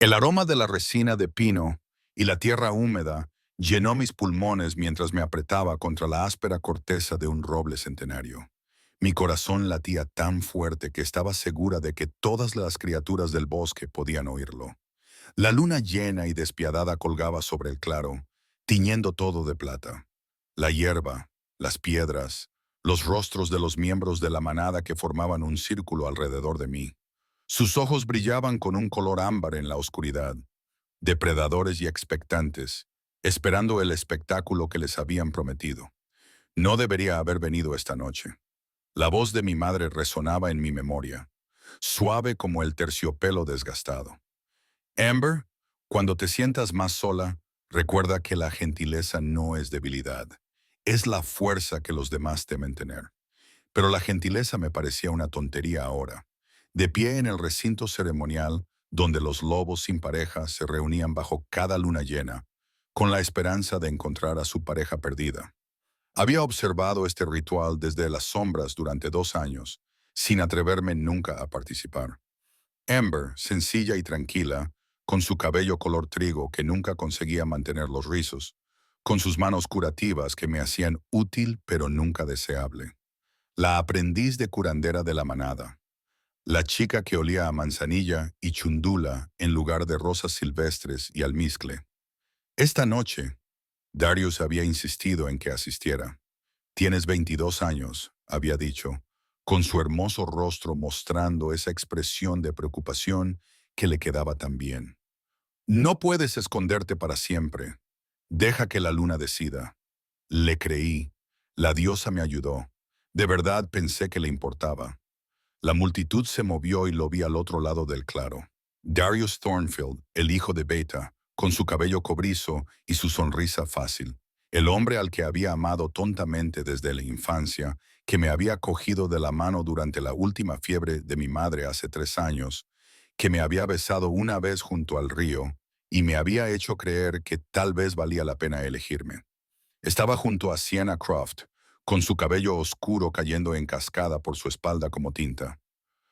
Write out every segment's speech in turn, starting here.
El aroma de la resina de pino y la tierra húmeda llenó mis pulmones mientras me apretaba contra la áspera corteza de un roble centenario. Mi corazón latía tan fuerte que estaba segura de que todas las criaturas del bosque podían oírlo. La luna llena y despiadada colgaba sobre el claro, tiñendo todo de plata. La hierba, las piedras, los rostros de los miembros de la manada que formaban un círculo alrededor de mí. Sus ojos brillaban con un color ámbar en la oscuridad, depredadores y expectantes, esperando el espectáculo que les habían prometido. No debería haber venido esta noche. La voz de mi madre resonaba en mi memoria, suave como el terciopelo desgastado. Amber, cuando te sientas más sola, recuerda que la gentileza no es debilidad, es la fuerza que los demás temen tener. Pero la gentileza me parecía una tontería ahora. De pie en el recinto ceremonial, donde los lobos sin pareja se reunían bajo cada luna llena, con la esperanza de encontrar a su pareja perdida. Había observado este ritual desde las sombras durante 2 años, sin atreverme nunca a participar. Amber, sencilla y tranquila, con su cabello color trigo que nunca conseguía mantener los rizos, con sus manos curativas que me hacían útil pero nunca deseable. La aprendiz de curandera de la manada. La chica que olía a manzanilla y chundula en lugar de rosas silvestres y almizcle. Esta noche, Darius había insistido en que asistiera. Tienes 22 años, había dicho, con su hermoso rostro mostrando esa expresión de preocupación que le quedaba tan bien. No puedes esconderte para siempre. Deja que la luna decida. Le creí. La diosa me ayudó. De verdad pensé que le importaba. La multitud se movió y lo vi al otro lado del claro. Darius Thornfield, el hijo de Beta, con su cabello cobrizo y su sonrisa fácil. El hombre al que había amado tontamente desde la infancia, que me había cogido de la mano durante la última fiebre de mi madre hace 3 años, que me había besado una vez junto al río y me había hecho creer que tal vez valía la pena elegirme. Estaba junto a Sienna Croft, con su cabello oscuro cayendo en cascada por su espalda como tinta.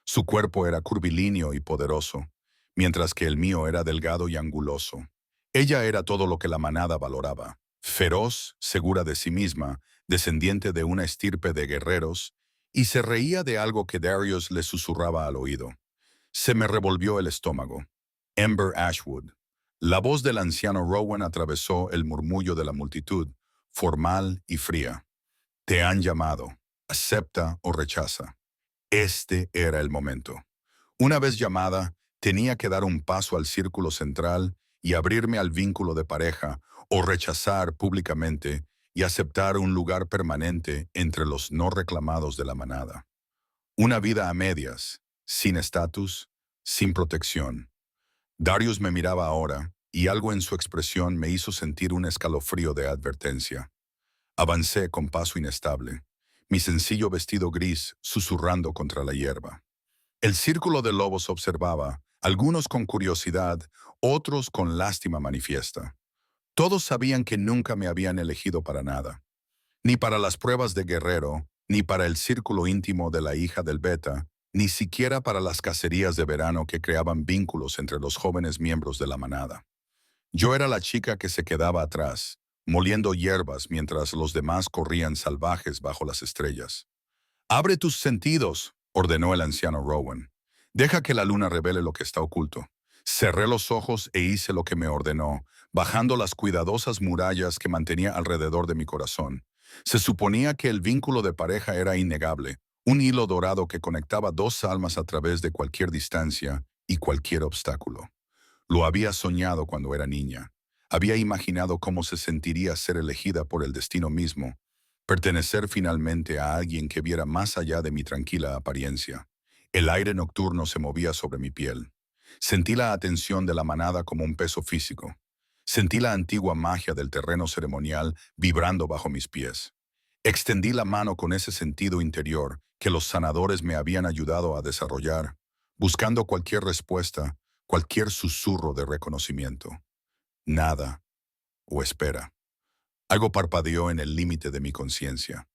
Su cuerpo era curvilíneo y poderoso, mientras que el mío era delgado y anguloso. Ella era todo lo que la manada valoraba. Feroz, segura de sí misma, descendiente de una estirpe de guerreros, y se reía de algo que Darius le susurraba al oído. Se me revolvió el estómago. Amber Ashwood. La voz del anciano Rowan atravesó el murmullo de la multitud, formal y fría. Te han llamado. Acepta o rechaza. Este era el momento. Una vez llamada, tenía que dar un paso al círculo central y abrirme al vínculo de pareja, o rechazar públicamente y aceptar un lugar permanente entre los no reclamados de la manada. Una vida a medias, sin estatus, sin protección. Darius me miraba ahora, y algo en su expresión me hizo sentir un escalofrío de advertencia. Avancé con paso inestable, mi sencillo vestido gris susurrando contra la hierba. El círculo de lobos observaba, algunos con curiosidad, otros con lástima manifiesta. Todos sabían que nunca me habían elegido para nada, ni para las pruebas de guerrero, ni para el círculo íntimo de la hija del Beta, ni siquiera para las cacerías de verano que creaban vínculos entre los jóvenes miembros de la manada. Yo era la chica que se quedaba atrás, moliendo hierbas mientras los demás corrían salvajes bajo las estrellas. «Abre tus sentidos», ordenó el anciano Rowan. «Deja que la luna revele lo que está oculto». Cerré los ojos e hice lo que me ordenó, bajando las cuidadosas murallas que mantenía alrededor de mi corazón. Se suponía que el vínculo de pareja era innegable, un hilo dorado que conectaba dos almas a través de cualquier distancia y cualquier obstáculo. Lo había soñado cuando era niña. Había imaginado cómo se sentiría ser elegida por el destino mismo, pertenecer finalmente a alguien que viera más allá de mi tranquila apariencia. El aire nocturno se movía sobre mi piel. Sentí la atención de la manada como un peso físico. Sentí la antigua magia del terreno ceremonial vibrando bajo mis pies. Extendí la mano con ese sentido interior que los sanadores me habían ayudado a desarrollar, buscando cualquier respuesta, cualquier susurro de reconocimiento. Nada, o espera. Algo parpadeó en el límite de mi conciencia.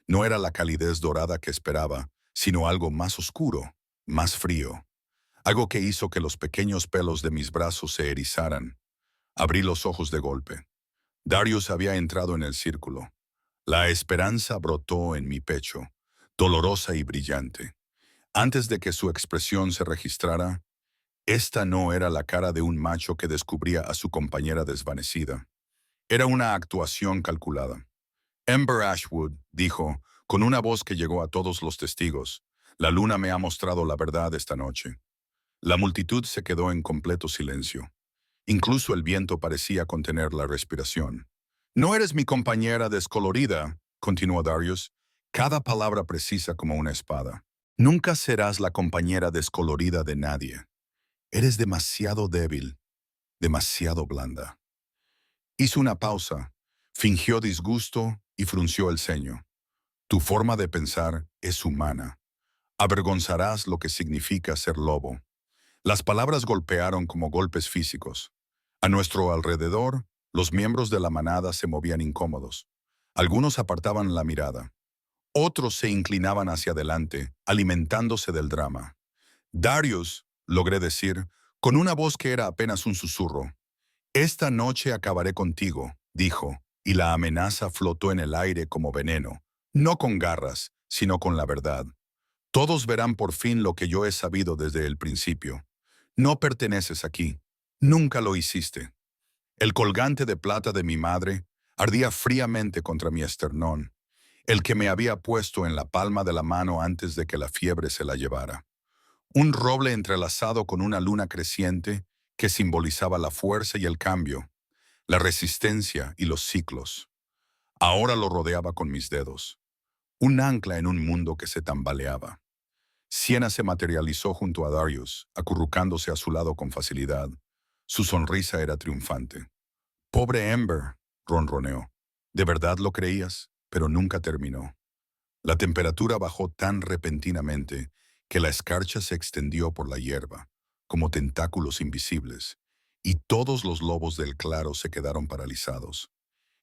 No era la calidez dorada que esperaba, sino algo más oscuro, más frío. algo que hizo que los pequeños pelos de mis brazos se erizaran. Abrí los ojos de golpe. Darius había entrado en el círculo. La esperanza brotó en mi pecho, dolorosa y brillante. Antes de que su expresión se registrara, esta no era la cara de un macho que descubría a su compañera desvanecida. Era una actuación calculada. Ember Ashwood dijo, con una voz que llegó a todos los testigos, «La luna me ha mostrado la verdad esta noche». La multitud se quedó en completo silencio. Incluso el viento parecía contener la respiración. «No eres mi compañera descolorida», continuó Darius, cada palabra precisa como una espada. «Nunca serás la compañera descolorida de nadie. Eres demasiado débil, demasiado blanda». Hizo una pausa, fingió disgusto y frunció el ceño. «Tu forma de pensar es humana. Avergonzarás lo que significa ser lobo». Las palabras golpearon como golpes físicos. A nuestro alrededor, los miembros de la manada se movían incómodos. Algunos apartaban la mirada. Otros se inclinaban hacia adelante, alimentándose del drama. «Darius», logré decir, con una voz que era apenas un susurro. «Esta noche acabaré contigo», dijo, y la amenaza flotó en el aire como veneno, no con garras, sino con la verdad. «Todos verán por fin lo que yo he sabido desde el principio. No perteneces aquí. Nunca lo hiciste». El colgante de plata de mi madre ardía fríamente contra mi esternón, el que me había puesto en la palma de la mano antes de que la fiebre se la llevara. Un roble entrelazado con una luna creciente que simbolizaba la fuerza y el cambio, la resistencia y los ciclos. Ahora lo rodeaba con mis dedos, un ancla en un mundo que se tambaleaba. Siena se materializó junto a Darius, acurrucándose a su lado con facilidad. Su sonrisa era triunfante. «Pobre Ember», ronroneó. «De verdad lo creías, pero nunca terminó». La temperatura bajó tan repentinamente que la escarcha se extendió por la hierba, como tentáculos invisibles, y todos los lobos del claro se quedaron paralizados.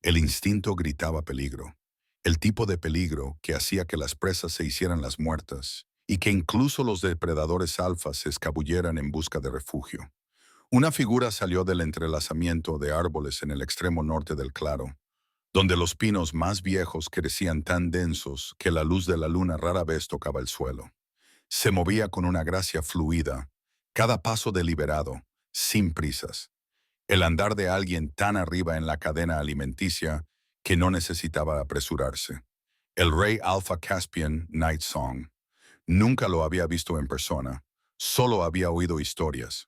El instinto gritaba peligro, el tipo de peligro que hacía que las presas se hicieran las muertas y que incluso los depredadores alfas se escabulleran en busca de refugio. Una figura salió del entrelazamiento de árboles en el extremo norte del claro, donde los pinos más viejos crecían tan densos que la luz de la luna rara vez tocaba el suelo. Se movía con una gracia fluida, cada paso deliberado, sin prisas. El andar de alguien tan arriba en la cadena alimenticia que no necesitaba apresurarse. El rey Alpha Caspian Night Song. Nunca lo había visto en persona, solo había oído historias.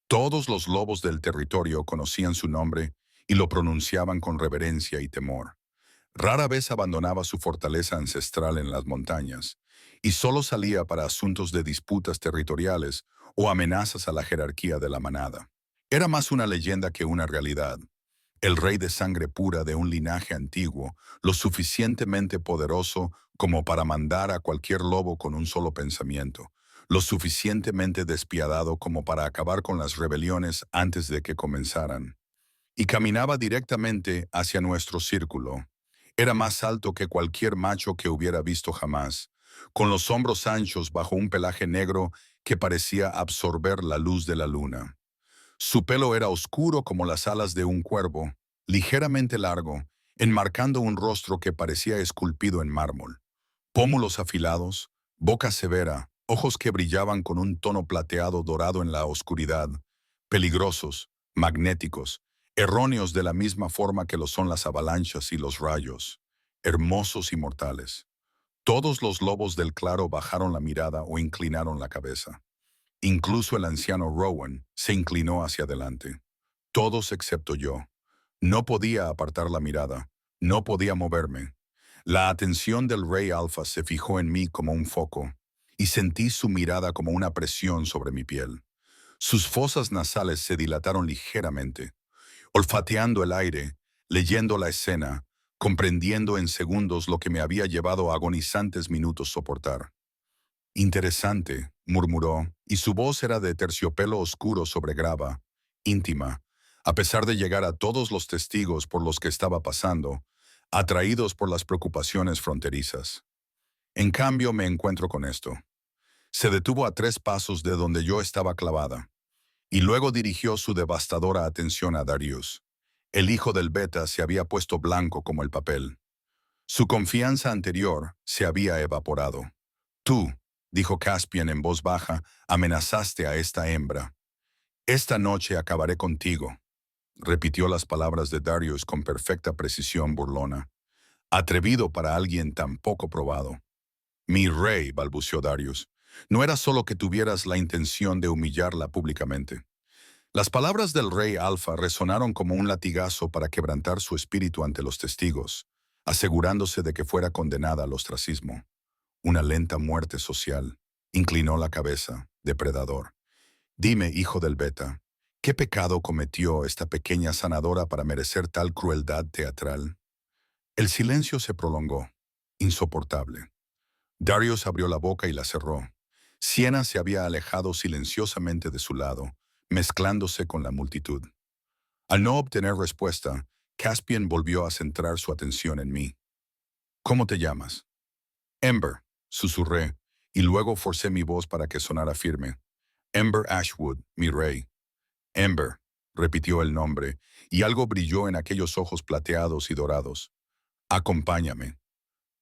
Todos los lobos del territorio conocían su nombre y lo pronunciaban con reverencia y temor. Rara vez abandonaba su fortaleza ancestral en las montañas, y solo salía para asuntos de disputas territoriales o amenazas a la jerarquía de la manada. Era más una leyenda que una realidad. El rey de sangre pura de un linaje antiguo, lo suficientemente poderoso como para mandar a cualquier lobo con un solo pensamiento, lo suficientemente despiadado como para acabar con las rebeliones antes de que comenzaran. Y caminaba directamente hacia nuestro círculo. Era más alto que cualquier macho que hubiera visto jamás, con los hombros anchos bajo un pelaje negro que parecía absorber la luz de la luna. Su pelo era oscuro como las alas de un cuervo, ligeramente largo, enmarcando un rostro que parecía esculpido en mármol. Pómulos afilados, boca severa, ojos que brillaban con un tono plateado dorado en la oscuridad, peligrosos, magnéticos, erróneos de la misma forma que lo son las avalanchas y los rayos, hermosos y mortales. Todos los lobos del claro bajaron la mirada o inclinaron la cabeza. Incluso el anciano Rowan se inclinó hacia adelante. Todos excepto yo. No podía apartar la mirada, no podía moverme. La atención del rey alfa se fijó en mí como un foco, y sentí su mirada como una presión sobre mi piel. Sus fosas nasales se dilataron ligeramente, olfateando el aire, leyendo la escena, comprendiendo en segundos lo que me había llevado agonizantes minutos soportar. «Interesante», murmuró, y su voz era de terciopelo oscuro sobre grava, íntima, a pesar de llegar a todos los testigos por los que estaba pasando, atraídos por las preocupaciones fronterizas. En cambio, me encuentro con esto. Se detuvo a 3 pasos de donde yo estaba clavada, y luego dirigió su devastadora atención a Darius. El hijo del Beta se había puesto blanco como el papel. Su confianza anterior se había evaporado. Tú, dijo Caspian en voz baja, amenazaste a esta hembra. Esta noche acabaré contigo, repitió las palabras de Darius con perfecta precisión burlona. Atrevido para alguien tan poco probado. Mi rey, balbuceó Darius, no era solo que tuvieras la intención de humillarla públicamente. Las palabras del rey Alfa resonaron como un latigazo para quebrantar su espíritu ante los testigos, asegurándose de que fuera condenada al ostracismo. Una lenta muerte social. Inclinó la cabeza, depredador. Dime, hijo del Beta, ¿qué pecado cometió esta pequeña sanadora para merecer tal crueldad teatral? El silencio se prolongó, insoportable. Darius abrió la boca y la cerró. Siena se había alejado silenciosamente de su lado, mezclándose con la multitud. Al no obtener respuesta, Caspian volvió a centrar su atención en mí. ¿Cómo te llamas? Ember, susurré, y luego forcé mi voz para que sonara firme. Ember Ashwood, mi rey. Ember, repitió el nombre, y algo brilló en aquellos ojos plateados y dorados. Acompáñame.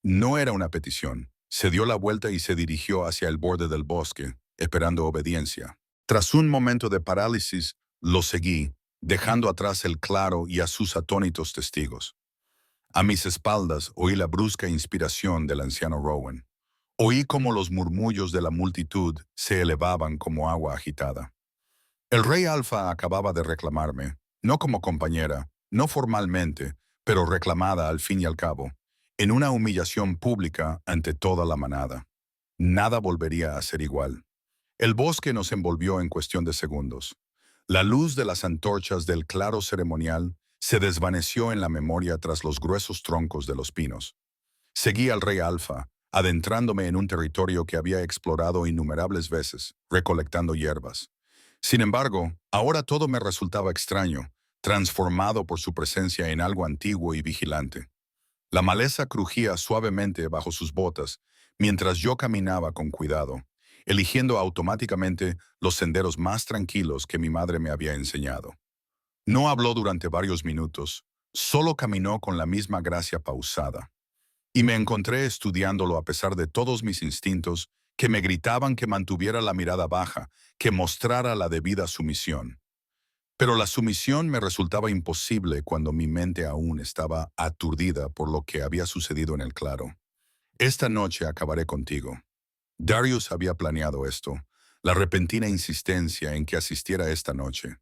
No era una petición. Se dio la vuelta y se dirigió hacia el borde del bosque, esperando obediencia. Tras un momento de parálisis, lo seguí, dejando atrás el claro y a sus atónitos testigos. A mis espaldas oí la brusca inspiración del anciano Rowan. Oí cómo los murmullos de la multitud se elevaban como agua agitada. El rey Alfa acababa de reclamarme, no como compañera, no formalmente, pero reclamada al fin y al cabo, en una humillación pública ante toda la manada. Nada volvería a ser igual. El bosque nos envolvió en cuestión de segundos. La luz de las antorchas del claro ceremonial se desvaneció en la memoria tras los gruesos troncos de los pinos. Seguí al rey Alfa, adentrándome en un territorio que había explorado innumerables veces, recolectando hierbas. Sin embargo, ahora todo me resultaba extraño, transformado por su presencia en algo antiguo y vigilante. La maleza crujía suavemente bajo sus botas, mientras yo caminaba con cuidado, eligiendo automáticamente los senderos más tranquilos que mi madre me había enseñado. No habló durante varios minutos, solo caminó con la misma gracia pausada. Y me encontré estudiándolo a pesar de todos mis instintos que me gritaban que mantuviera la mirada baja, que mostrara la debida sumisión. Pero la sumisión me resultaba imposible cuando mi mente aún estaba aturdida por lo que había sucedido en el claro. Esta noche acabaré contigo. Darius había planeado esto, la repentina insistencia en que asistiera esta noche,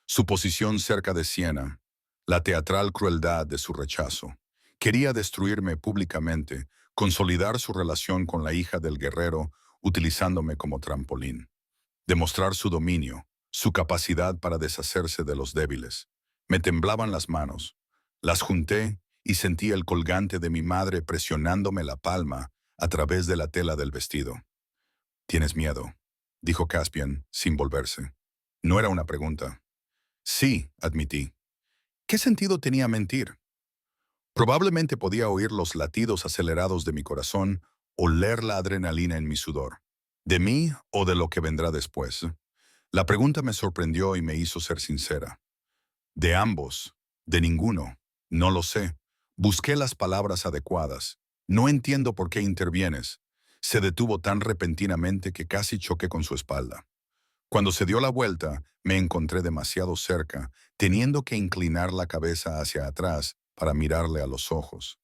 su posición cerca de Siena, la teatral crueldad de su rechazo. Quería destruirme públicamente, consolidar su relación con la hija del guerrero, utilizándome como trampolín. Demostrar su dominio, su capacidad para deshacerse de los débiles. Me temblaban las manos. Las junté y sentí el colgante de mi madre presionándome la palma a través de la tela del vestido. «¿Tienes miedo?», dijo Caspian, sin volverse. No era una pregunta. «Sí», admití. ¿Qué sentido tenía mentir? Probablemente podía oír los latidos acelerados de mi corazón, oler la adrenalina en mi sudor. ¿De mí o de lo que vendrá después? La pregunta me sorprendió y me hizo ser sincera. De ambos, de ninguno, no lo sé. Busqué las palabras adecuadas. No entiendo por qué intervienes. Se detuvo tan repentinamente que casi choqué con su espalda. Cuando se dio la vuelta, me encontré demasiado cerca, teniendo que inclinar la cabeza hacia atrás para mirarle a los ojos.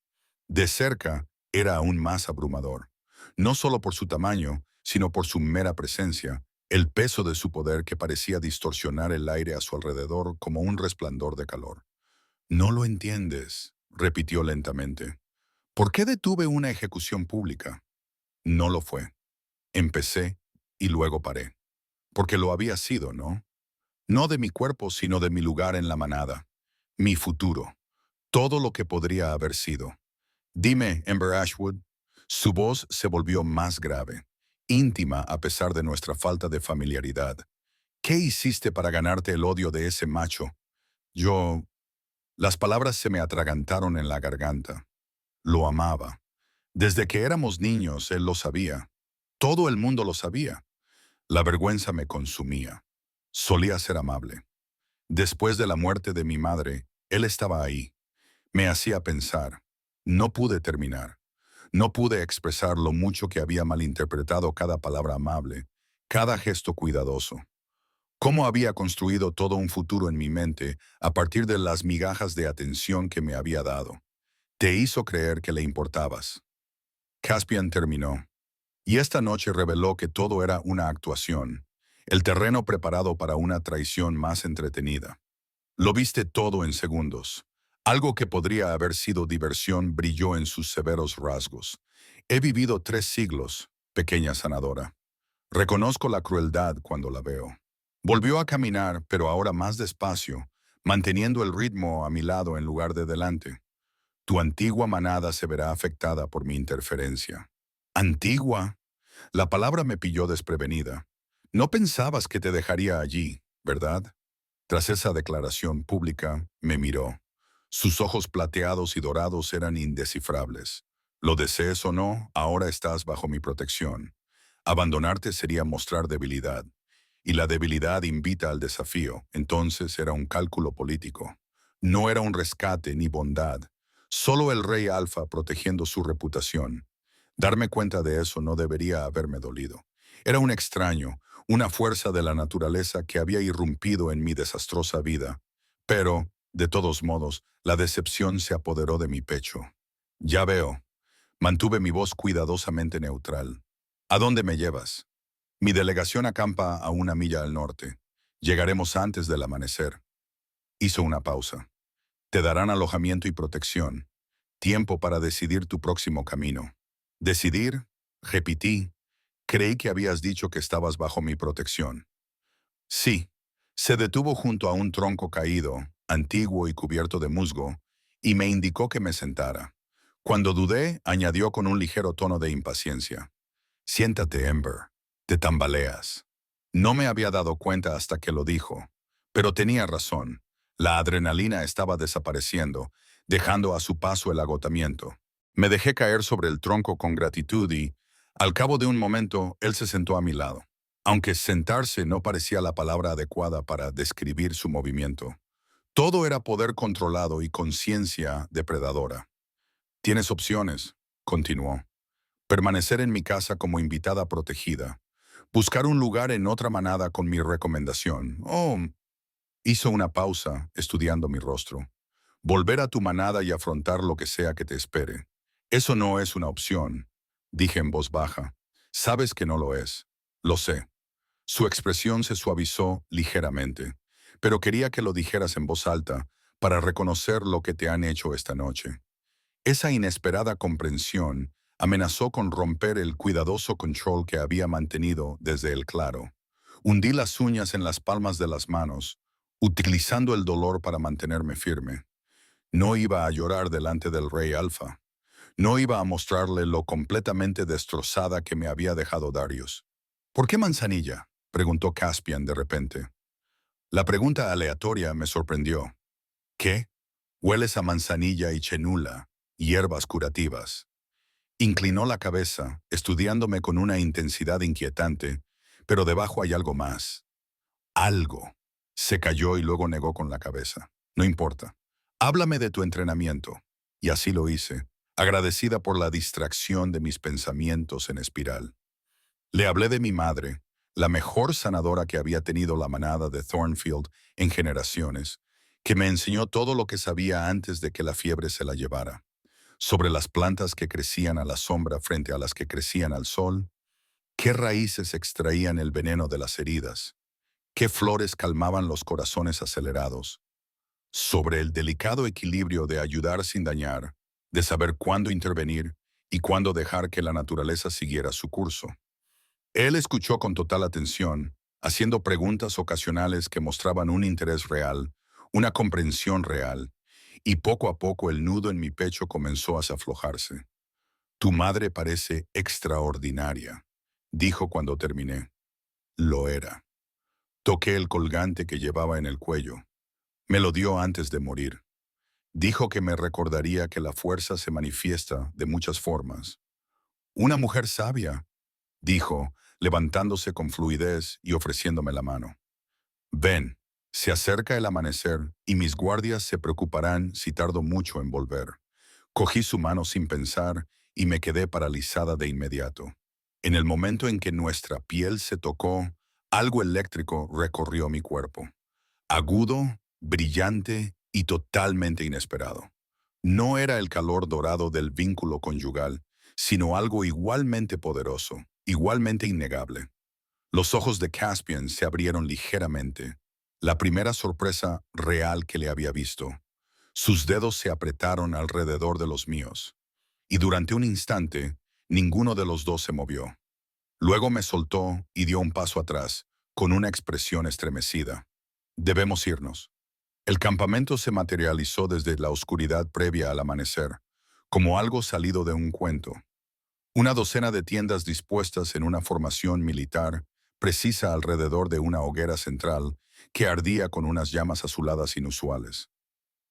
De cerca, era aún más abrumador. No solo por su tamaño, sino por su mera presencia, el peso de su poder que parecía distorsionar el aire a su alrededor como un resplandor de calor. «No lo entiendes», repitió lentamente. «¿Por qué detuve una ejecución pública?» No lo fue. Empecé y luego paré. Porque lo había sido, ¿no? No de mi cuerpo, sino de mi lugar en la manada. Mi futuro. Todo lo que podría haber sido. Dime, Ember Ashwood. Su voz se volvió más grave, íntima a pesar de nuestra falta de familiaridad. ¿Qué hiciste para ganarte el odio de ese macho? Yo... Las palabras se me atragantaron en la garganta. Lo amaba. Desde que éramos niños, él lo sabía. Todo el mundo lo sabía. La vergüenza me consumía. Solía ser amable. Después de la muerte de mi madre, él estaba ahí. Me hacía pensar. No pude terminar. No pude expresar lo mucho que había malinterpretado cada palabra amable, cada gesto cuidadoso. Cómo había construido todo un futuro en mi mente a partir de las migajas de atención que me había dado. Te hizo creer que le importabas. Caspian terminó. Y esta noche reveló que todo era una actuación, el terreno preparado para una traición más entretenida. Lo viste todo en segundos. Algo que podría haber sido diversión brilló en sus severos rasgos. He vivido 3 siglos, pequeña sanadora. Reconozco la crueldad cuando la veo. Volvió a caminar, pero ahora más despacio, manteniendo el ritmo a mi lado en lugar de delante. Tu antigua manada se verá afectada por mi interferencia. ¿Antigua? La palabra me pilló desprevenida. No pensabas que te dejaría allí, ¿verdad? Tras esa declaración pública, me miró. Sus ojos plateados y dorados eran indescifrables. Lo desees o no, ahora estás bajo mi protección. Abandonarte sería mostrar debilidad. Y la debilidad invita al desafío. Entonces era un cálculo político. No era un rescate ni bondad. Solo el rey Alfa protegiendo su reputación. Darme cuenta de eso no debería haberme dolido. Era un extraño, una fuerza de la naturaleza que había irrumpido en mi desastrosa vida. Pero, de todos modos, la decepción se apoderó de mi pecho. Ya veo. Mantuve mi voz cuidadosamente neutral. ¿A dónde me llevas? Mi delegación acampa a 1 milla al norte. Llegaremos antes del amanecer. Hizo una pausa. Te darán alojamiento y protección. Tiempo para decidir tu próximo camino. ¿Decidir? Repetí. Creí que habías dicho que estabas bajo mi protección. Sí. Se detuvo junto a un tronco caído, antiguo y cubierto de musgo, y me indicó que me sentara. Cuando dudé, añadió con un ligero tono de impaciencia. Siéntate, Ember. Te tambaleas. No me había dado cuenta hasta que lo dijo, pero tenía razón. La adrenalina estaba desapareciendo, dejando a su paso el agotamiento. Me dejé caer sobre el tronco con gratitud y, al cabo de un momento, él se sentó a mi lado. Aunque sentarse no parecía la palabra adecuada para describir su movimiento. Todo era poder controlado y conciencia depredadora. Tienes opciones, continuó. Permanecer en mi casa como invitada protegida. Buscar un lugar en otra manada con mi recomendación. Hizo una pausa, estudiando mi rostro. Volver a tu manada y afrontar lo que sea que te espere. Eso no es una opción, dije en voz baja. Sabes que no lo es. Lo sé. Su expresión se suavizó ligeramente, pero quería que lo dijeras en voz alta para reconocer lo que te han hecho esta noche. Esa inesperada comprensión amenazó con romper el cuidadoso control que había mantenido desde el claro. Hundí las uñas en las palmas de las manos, utilizando el dolor para mantenerme firme. No iba a llorar delante del rey Alfa. No iba a mostrarle lo completamente destrozada que me había dejado Darius. ¿Por qué manzanilla?, preguntó Caspian de repente. La pregunta aleatoria me sorprendió. ¿Qué? Hueles a manzanilla y chenula, hierbas curativas. Inclinó la cabeza, estudiándome con una intensidad inquietante, pero debajo hay algo más. Algo. Se calló y luego negó con la cabeza. No importa. Háblame de tu entrenamiento. Y así lo hice, agradecida por la distracción de mis pensamientos en espiral. Le hablé de mi madre, la mejor sanadora que había tenido la manada de Thornfield en generaciones, que me enseñó todo lo que sabía antes de que la fiebre se la llevara. Sobre las plantas que crecían a la sombra frente a las que crecían al sol, qué raíces extraían el veneno de las heridas, qué flores calmaban los corazones acelerados, sobre el delicado equilibrio de ayudar sin dañar, de saber cuándo intervenir y cuándo dejar que la naturaleza siguiera su curso. Él escuchó con total atención, haciendo preguntas ocasionales que mostraban un interés real, una comprensión real, y poco a poco el nudo en mi pecho comenzó a aflojarse. Tu madre parece extraordinaria, dijo cuando terminé. Lo era. Toqué el colgante que llevaba en el cuello. Me lo dio antes de morir. Dijo que me recordaría que la fuerza se manifiesta de muchas formas. Una mujer sabia. dijo, levantándose con fluidez y ofreciéndome la mano. Ven, se acerca el amanecer y mis guardias se preocuparán si tardo mucho en volver. Cogí su mano sin pensar y me quedé paralizada de inmediato. En el momento en que nuestra piel se tocó, algo eléctrico recorrió mi cuerpo. Agudo, brillante y totalmente inesperado. No era el calor dorado del vínculo conyugal, sino algo igualmente poderoso, igualmente innegable. Los ojos de Caspian se abrieron ligeramente, la primera sorpresa real que le había visto. Sus dedos se apretaron alrededor de los míos, y durante un instante, ninguno de los dos se movió. Luego me soltó y dio un paso atrás, con una expresión estremecida. Debemos irnos. El campamento se materializó desde la oscuridad previa al amanecer, como algo salido de un cuento. Una docena de tiendas dispuestas en una formación militar, precisa alrededor de una hoguera central que ardía con unas llamas azuladas inusuales.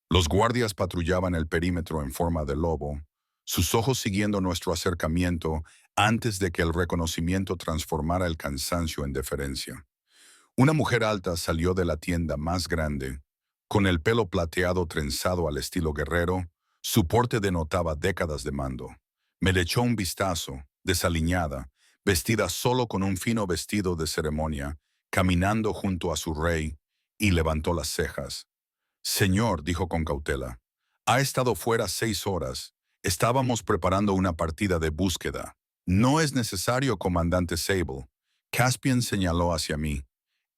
Los guardias patrullaban el perímetro en forma de lobo, sus ojos siguiendo nuestro acercamiento antes de que el reconocimiento transformara el cansancio en deferencia. Una mujer alta salió de la tienda más grande, con el pelo plateado trenzado al estilo guerrero. Su porte denotaba décadas de mando. Me le echó un vistazo, desaliñada, vestida solo con un fino vestido de ceremonia, caminando junto a su rey, y levantó las cejas. Señor, dijo con cautela, ha estado fuera 6 horas. Estábamos preparando una partida de búsqueda. No es necesario, comandante Sable. Caspian señaló hacia mí.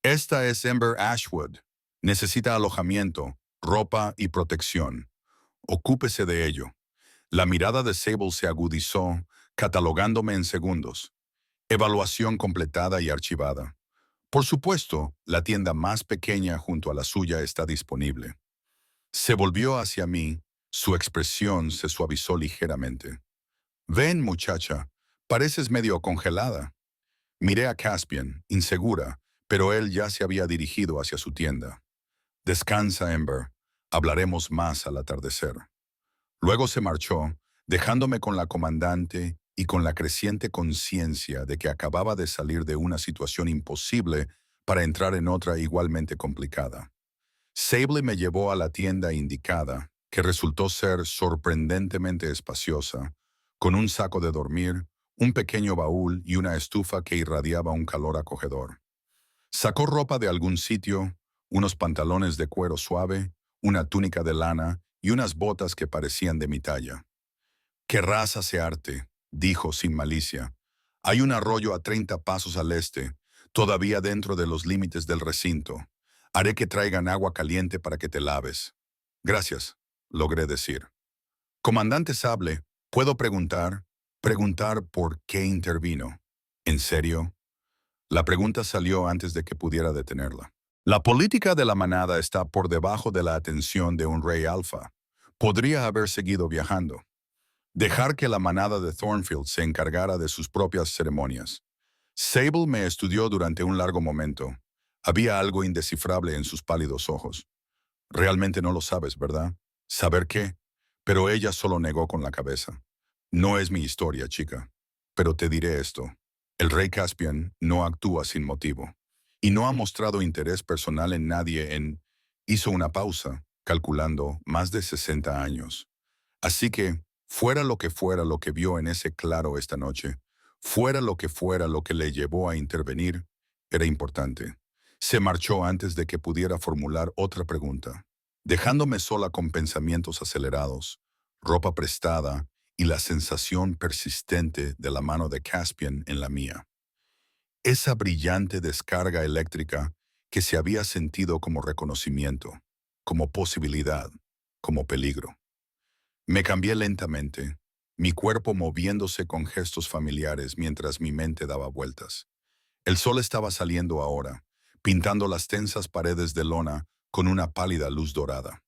Esta es Ember Ashwood. Necesita alojamiento, ropa y protección. Ocúpese de ello. La mirada de Sable se agudizó, catalogándome en segundos. Evaluación completada y archivada. Por supuesto, la tienda más pequeña junto a la suya está disponible. Se volvió hacia mí, su expresión se suavizó ligeramente. Ven, muchacha, pareces medio congelada. Miré a Caspian, insegura, pero él ya se había dirigido hacia su tienda. Descansa, Ember. Hablaremos más al atardecer. Luego se marchó, dejándome con la comandante y con la creciente conciencia de que acababa de salir de una situación imposible para entrar en otra igualmente complicada. Sable me llevó a la tienda indicada, que resultó ser sorprendentemente espaciosa, con un saco de dormir, un pequeño baúl y una estufa que irradiaba un calor acogedor. Sacó ropa de algún sitio, unos pantalones de cuero suave, una túnica de lana y unas botas que parecían de mi talla. «Querrás asearte», dijo sin malicia. «Hay un arroyo a 30 pasos al este, todavía dentro de los límites del recinto. Haré que traigan agua caliente para que te laves». «Gracias», logré decir. «Comandante Sable, ¿puedo preguntar? Preguntar por qué intervino. ¿En serio?» La pregunta salió antes de que pudiera detenerla. La política de la manada está por debajo de la atención de un rey alfa. Podría haber seguido viajando. Dejar que la manada de Thornfield se encargara de sus propias ceremonias. Sable me estudió durante un largo momento. Había algo indescifrable en sus pálidos ojos. Realmente no lo sabes, ¿verdad? ¿Saber qué? Pero ella solo negó con la cabeza. No es mi historia, chica. Pero te diré esto. El rey Caspian no actúa sin motivo. Y no ha mostrado interés personal en nadie en... Hizo una pausa, calculando más de 60 años. Así que, fuera lo que vio en ese claro esta noche, fuera lo que le llevó a intervenir, era importante. Se marchó antes de que pudiera formular otra pregunta, dejándome sola con pensamientos acelerados, ropa prestada y la sensación persistente de la mano de Caspian en la mía. Esa brillante descarga eléctrica que se había sentido como reconocimiento, como posibilidad, como peligro. Me cambié lentamente, mi cuerpo moviéndose con gestos familiares mientras mi mente daba vueltas. El sol estaba saliendo ahora, pintando las tensas paredes de lona con una pálida luz dorada.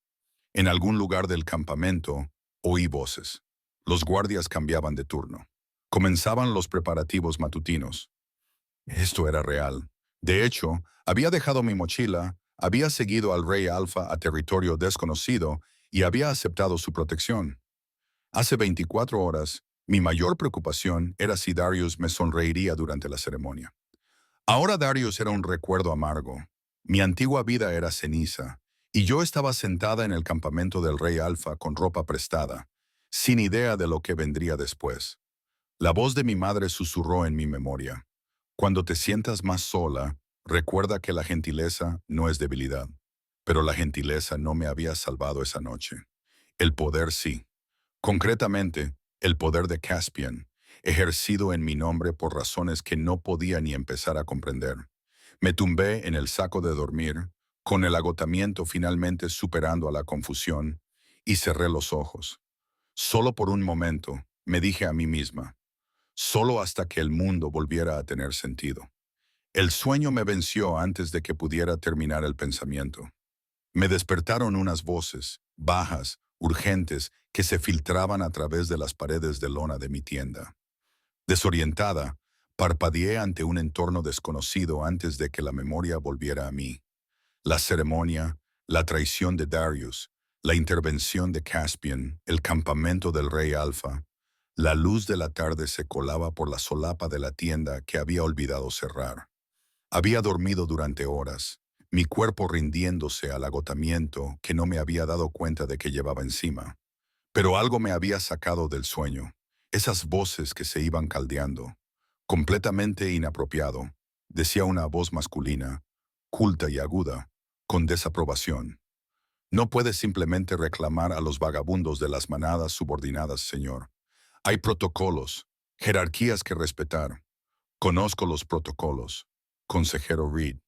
En algún lugar del campamento oí voces. Los guardias cambiaban de turno. Comenzaban los preparativos matutinos. Esto era real. De hecho, había dejado mi mochila, había seguido al rey Alfa a territorio desconocido y había aceptado su protección. Hace 24 horas, Mi mayor preocupación era si Darius me sonreiría durante la ceremonia. Ahora Darius era un recuerdo amargo. Mi antigua vida era ceniza, y yo estaba sentada en el campamento del rey Alfa con ropa prestada, sin idea de lo que vendría después. La voz de mi madre susurró en mi memoria. Cuando te sientas más sola, recuerda que la gentileza no es debilidad. Pero la gentileza no me había salvado esa noche. El poder sí. Concretamente, el poder de Caspian, ejercido en mi nombre por razones que no podía ni empezar a comprender. Me tumbé en el saco de dormir, con el agotamiento finalmente superando a la confusión, y cerré los ojos. Solo por un momento, me dije a mí misma, solo hasta que el mundo volviera a tener sentido. El sueño me venció antes de que pudiera terminar el pensamiento. Me despertaron unas voces, bajas, urgentes, que se filtraban a través de las paredes de lona de mi tienda. Desorientada, parpadeé ante un entorno desconocido antes de que la memoria volviera a mí. La ceremonia, la traición de Darius, la intervención de Caspian, el campamento del rey Alfa. La luz de la tarde se colaba por la solapa de la tienda que había olvidado cerrar. Había dormido durante horas, mi cuerpo rindiéndose al agotamiento que no me había dado cuenta de que llevaba encima. Pero algo me había sacado del sueño, esas voces que se iban caldeando. Completamente inapropiado, decía una voz masculina, culta y aguda, con desaprobación. No puedes simplemente reclamar a los vagabundos de las manadas subordinadas, señor. Hay protocolos, jerarquías que respetar. Conozco los protocolos, consejero Reed.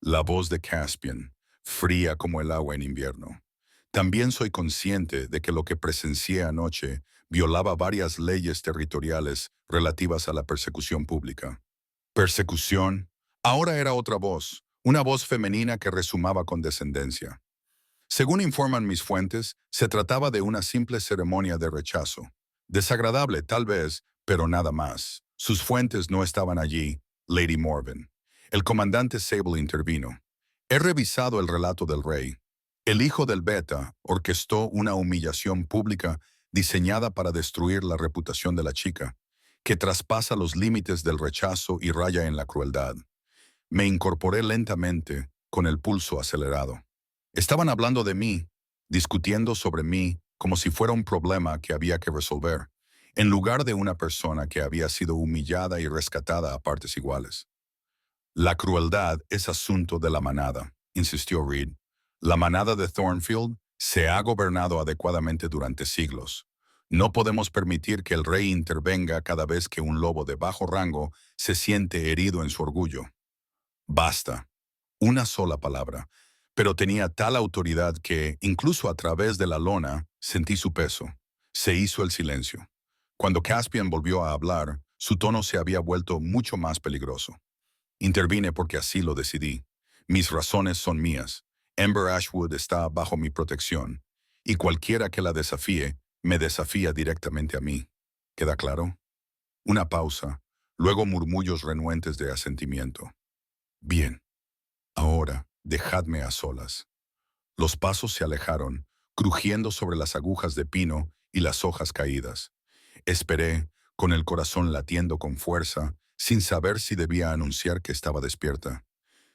La voz de Caspian, fría como el agua en invierno. También soy consciente de que lo que presencié anoche violaba varias leyes territoriales relativas a la persecución pública. Persecución. Ahora era otra voz, una voz femenina que resumaba con descendencia. Según informan mis fuentes, se trataba de una simple ceremonia de rechazo. Desagradable, tal vez, pero nada más. Sus fuentes no estaban allí, Lady Morven. El comandante Sable intervino. He revisado el relato del rey. El hijo del Beta orquestó una humillación pública diseñada para destruir la reputación de la chica, que traspasa los límites del rechazo y raya en la crueldad. Me incorporé lentamente, con el pulso acelerado. Estaban hablando de mí, discutiendo sobre mí como si fuera un problema que había que resolver, en lugar de una persona que había sido humillada y rescatada a partes iguales. La crueldad es asunto de la manada, insistió Reed. La manada de Thornfield se ha gobernado adecuadamente durante siglos. No podemos permitir que el rey intervenga cada vez que un lobo de bajo rango se siente herido en su orgullo. Basta. Una sola palabra. Pero tenía tal autoridad que, incluso a través de la lona, sentí su peso. Se hizo el silencio. Cuando Caspian volvió a hablar, su tono se había vuelto mucho más peligroso. Intervine porque así lo decidí. Mis razones son mías. Ember Ashwood está bajo mi protección, y cualquiera que la desafíe, me desafía directamente a mí. ¿Queda claro? Una pausa, luego murmullos renuentes de asentimiento. Bien. Ahora, dejadme a solas. Los pasos se alejaron, crujiendo sobre las agujas de pino y las hojas caídas. Esperé, con el corazón latiendo con fuerza, sin saber si debía anunciar que estaba despierta.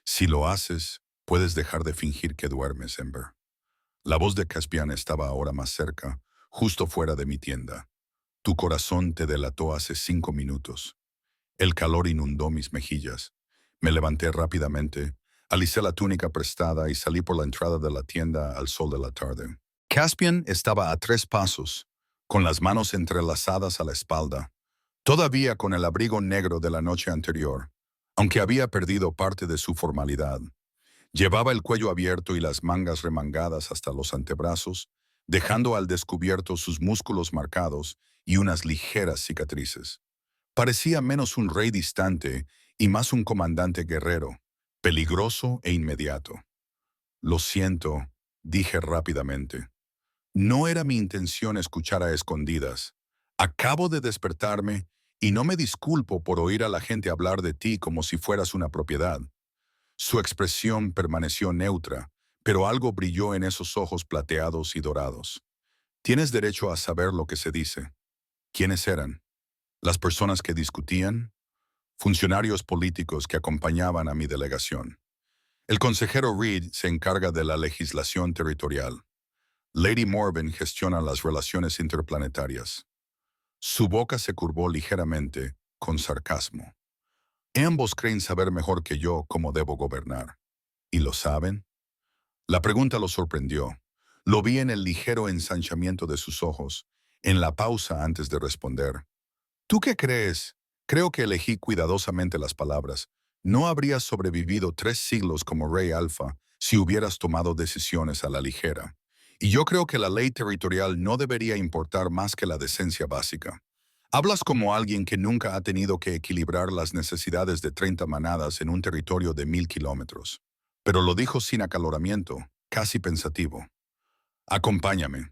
Si lo haces, puedes dejar de fingir que duermes, Ember. La voz de Caspian estaba ahora más cerca, justo fuera de mi tienda. Tu corazón te delató hace 5 minutos. El calor inundó mis mejillas. Me levanté rápidamente, alicé la túnica prestada y salí por la entrada de la tienda al sol de la tarde. Caspian estaba a 3 pasos, con las manos entrelazadas a la espalda, todavía con el abrigo negro de la noche anterior, aunque había perdido parte de su formalidad. Llevaba el cuello abierto y las mangas remangadas hasta los antebrazos, dejando al descubierto sus músculos marcados y unas ligeras cicatrices. Parecía menos un rey distante y más un comandante guerrero, peligroso e inmediato. Lo siento, dije rápidamente. No era mi intención escuchar a escondidas. Acabo de despertarme y no me disculpo por oír a la gente hablar de ti como si fueras una propiedad. Su expresión permaneció neutra, pero algo brilló en esos ojos plateados y dorados. Tienes derecho a saber lo que se dice. ¿Quiénes eran? Las personas que discutían, funcionarios políticos que acompañaban a mi delegación. El consejero Reed se encarga de la legislación territorial. Lady Morven gestiona las relaciones interplanetarias. Su boca se curvó ligeramente, con sarcasmo. Ambos creen saber mejor que yo cómo debo gobernar. ¿Y lo saben? La pregunta lo sorprendió. Lo vi en el ligero ensanchamiento de sus ojos, en la pausa antes de responder. ¿Tú qué crees? Creo que elegí cuidadosamente las palabras. No habrías sobrevivido 3 siglos como Rey Alfa si hubieras tomado decisiones a la ligera. Y yo creo que la ley territorial no debería importar más que la decencia básica. Hablas como alguien que nunca ha tenido que equilibrar las necesidades de 30 manadas en un territorio de 1000 kilómetros. Pero lo dijo sin acaloramiento, casi pensativo. Acompáñame.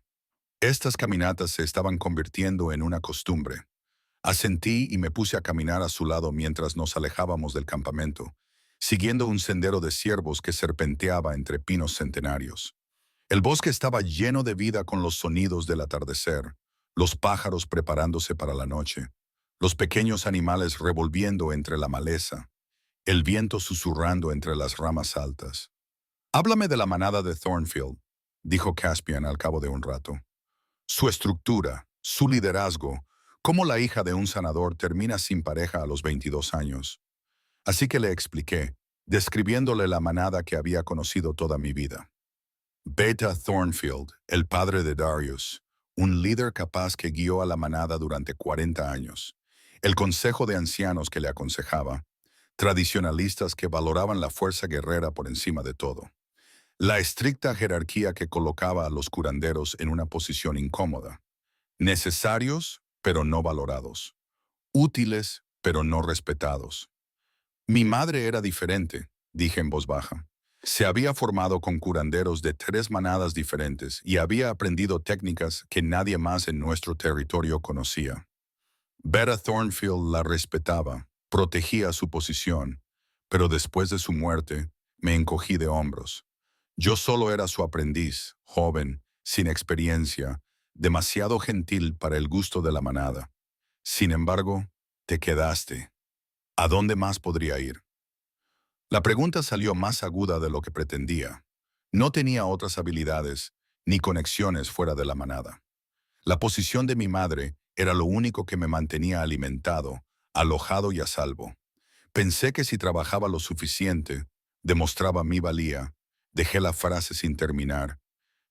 Estas caminatas se estaban convirtiendo en una costumbre. Asentí y me puse a caminar a su lado mientras nos alejábamos del campamento, siguiendo un sendero de ciervos que serpenteaba entre pinos centenarios. El bosque estaba lleno de vida con los sonidos del atardecer, los pájaros preparándose para la noche, los pequeños animales revolviendo entre la maleza, el viento susurrando entre las ramas altas. Háblame de la manada de Thornfield, dijo Caspian al cabo de un rato. Su estructura, su liderazgo, cómo la hija de un sanador termina sin pareja a los 22 años. Así que le expliqué, describiéndole la manada que había conocido toda mi vida. Beta Thornfield, el padre de Darius, un líder capaz que guió a la manada durante 40 años. El consejo de ancianos que le aconsejaba, tradicionalistas que valoraban la fuerza guerrera por encima de todo. La estricta jerarquía que colocaba a los curanderos en una posición incómoda. Necesarios, pero no valorados. Útiles, pero no respetados. Mi madre era diferente, dije en voz baja. Se había formado con curanderos de 3 manadas diferentes y había aprendido técnicas que nadie más en nuestro territorio conocía. Beta Thornfield la respetaba, protegía su posición, pero después de su muerte me encogí de hombros. Yo solo era su aprendiz, joven, sin experiencia, demasiado gentil para el gusto de la manada. Sin embargo, te quedaste. ¿A dónde más podría ir? La pregunta salió más aguda de lo que pretendía. No tenía otras habilidades ni conexiones fuera de la manada. La posición de mi madre era lo único que me mantenía alimentado, alojado y a salvo. Pensé que si trabajaba lo suficiente, demostraba mi valía. Dejé la frase sin terminar,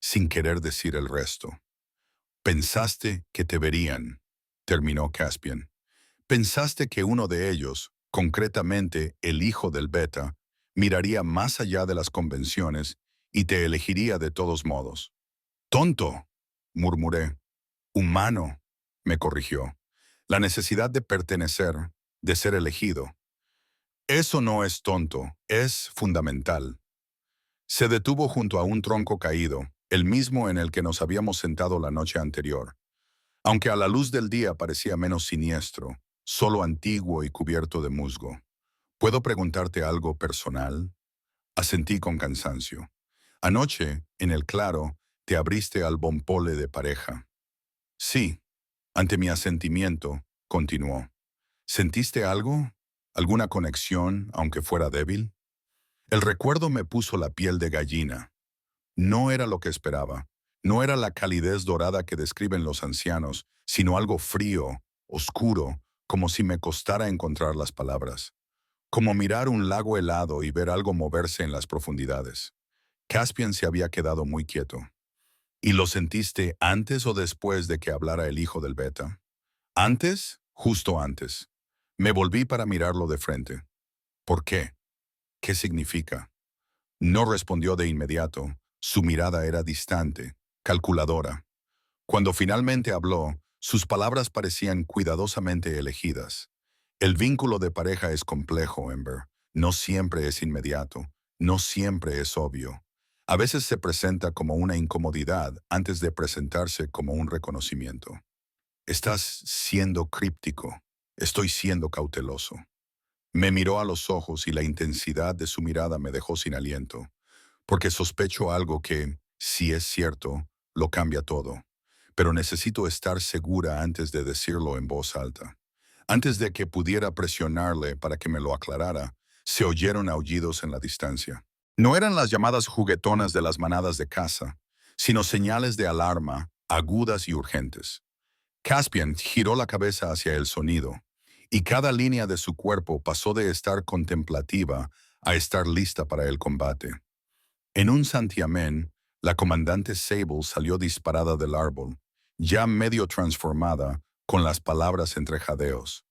sin querer decir el resto. Pensaste que te verían, terminó Caspian. Pensaste que uno de ellos, concretamente el hijo del Beta, miraría más allá de las convenciones y te elegiría de todos modos. «Tonto», murmuré. «Humano», me corrigió. «La necesidad de pertenecer, de ser elegido. Eso no es tonto, es fundamental». Se detuvo junto a un tronco caído, el mismo en el que nos habíamos sentado la noche anterior. Aunque a la luz del día parecía menos siniestro, solo antiguo y cubierto de musgo. ¿Puedo preguntarte algo personal? Asentí con cansancio. Anoche, en el claro, te abriste al bompole de pareja. Sí, ante mi asentimiento, continuó. ¿Sentiste algo? ¿Alguna conexión, aunque fuera débil? El recuerdo me puso la piel de gallina. No era lo que esperaba. No era la calidez dorada que describen los ancianos, sino algo frío, oscuro, como si me costara encontrar las palabras. Como mirar un lago helado y ver algo moverse en las profundidades. Caspian se había quedado muy quieto. ¿Y lo sentiste antes o después de que hablara el hijo del Beta? Antes, justo antes. Me volví para mirarlo de frente. ¿Por qué? ¿Qué significa? No respondió de inmediato. Su mirada era distante, calculadora. Cuando finalmente habló, sus palabras parecían cuidadosamente elegidas. El vínculo de pareja es complejo, Ember. No siempre es inmediato. No siempre es obvio. A veces se presenta como una incomodidad antes de presentarse como un reconocimiento. Estás siendo críptico. Estoy siendo cauteloso. Me miró a los ojos y la intensidad de su mirada me dejó sin aliento, porque sospecho algo que, si es cierto, lo cambia todo. pero necesito estar segura antes de decirlo en voz alta. Antes de que pudiera presionarle para que me lo aclarara, se oyeron aullidos en la distancia. No eran las llamadas juguetonas de las manadas de caza, sino señales de alarma, agudas y urgentes. Caspian giró la cabeza hacia el sonido, y cada línea de su cuerpo pasó de estar contemplativa a estar lista para el combate. En un santiamén, la comandante Sable salió disparada del árbol, ya medio transformada, con las palabras entre jadeos.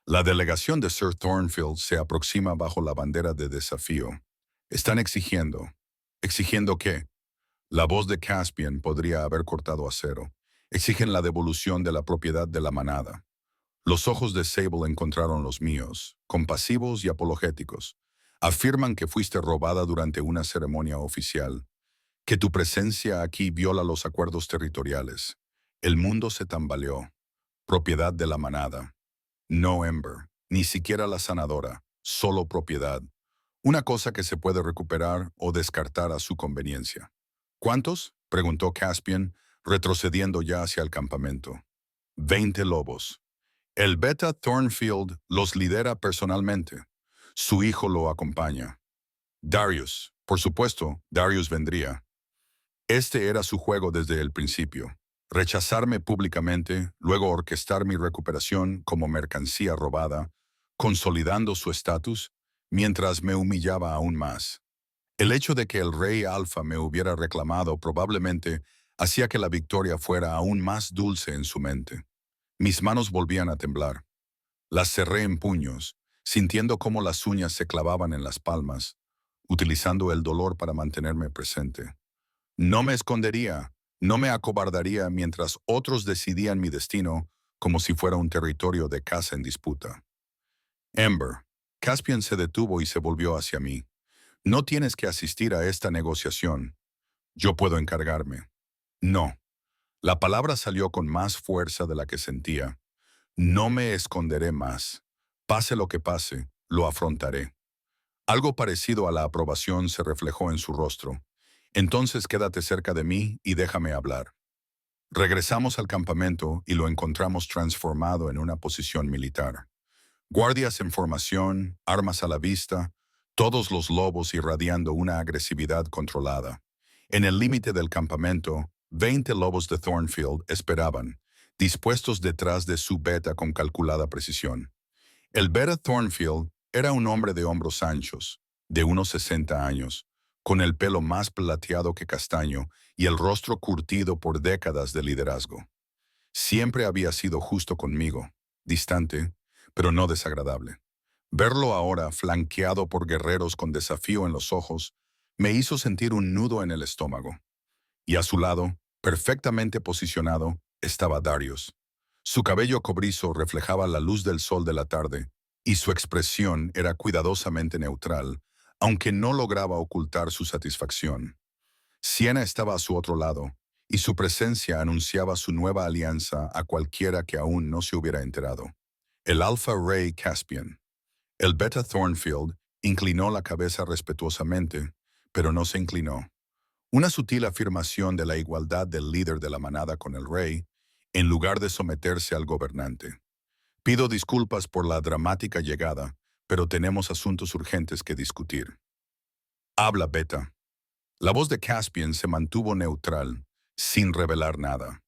La delegación de Sir Thornfield se aproxima bajo la bandera de desafío. Están exigiendo. ¿Exigiendo qué? La voz de Caspian podría haber cortado acero. Exigen la devolución de la propiedad de la manada. Los ojos de Sable encontraron los míos, compasivos y apologéticos. Afirman que fuiste robada durante una ceremonia oficial, que tu presencia aquí viola los acuerdos territoriales. El mundo se tambaleó. Propiedad de la manada. No Ember, ni siquiera la sanadora, solo propiedad. Una cosa que se puede recuperar o descartar a su conveniencia. ¿Cuántos? Preguntó Caspian, retrocediendo ya hacia el campamento. 20 lobos. El Beta Thornfield los lidera personalmente. Su hijo lo acompaña. Darius, por supuesto, Darius vendría. Este era su juego desde el principio. Rechazarme públicamente, luego orquestar mi recuperación como mercancía robada, consolidando su estatus, mientras me humillaba aún más. El hecho de que el rey Alfa me hubiera reclamado probablemente hacía que la victoria fuera aún más dulce en su mente. Mis manos volvían a temblar. Las cerré en puños, sintiendo cómo las uñas se clavaban en las palmas, utilizando el dolor para mantenerme presente. No me escondería, no me acobardaría mientras otros decidían mi destino como si fuera un territorio de caza en disputa. Ember, Caspian se detuvo y se volvió hacia mí. No tienes que asistir a esta negociación. Yo puedo encargarme. No. La palabra salió con más fuerza de la que sentía. No me esconderé más. Pase lo que pase, lo afrontaré. Algo parecido a la aprobación se reflejó en su rostro. Entonces quédate cerca de mí y déjame hablar. Regresamos al campamento y lo encontramos transformado en una posición militar. Guardias en formación, armas a la vista, todos los lobos irradiando una agresividad controlada. En el límite del campamento, 20 lobos de Thornfield esperaban, dispuestos detrás de su beta con calculada precisión. El beta Thornfield era un hombre de hombros anchos, de unos 60 años, con el pelo más plateado que castaño y el rostro curtido por décadas de liderazgo. Siempre había sido justo conmigo, distante, pero no desagradable. Verlo ahora, flanqueado por guerreros con desafío en los ojos, me hizo sentir un nudo en el estómago. Y a su lado, perfectamente posicionado, estaba Darius. Su cabello cobrizo reflejaba la luz del sol de la tarde, y su expresión era cuidadosamente neutral, aunque no lograba ocultar su satisfacción. Siena estaba a su otro lado, y su presencia anunciaba su nueva alianza a cualquiera que aún no se hubiera enterado. El Alpha Ray Caspian. El Beta Thornfield inclinó la cabeza respetuosamente, pero no se inclinó. Una sutil afirmación de la igualdad del líder de la manada con el rey, en lugar de someterse al gobernante. Pido disculpas por la dramática llegada, pero tenemos asuntos urgentes que discutir. Habla, Beta. La voz de Caspian se mantuvo neutral, sin revelar nada.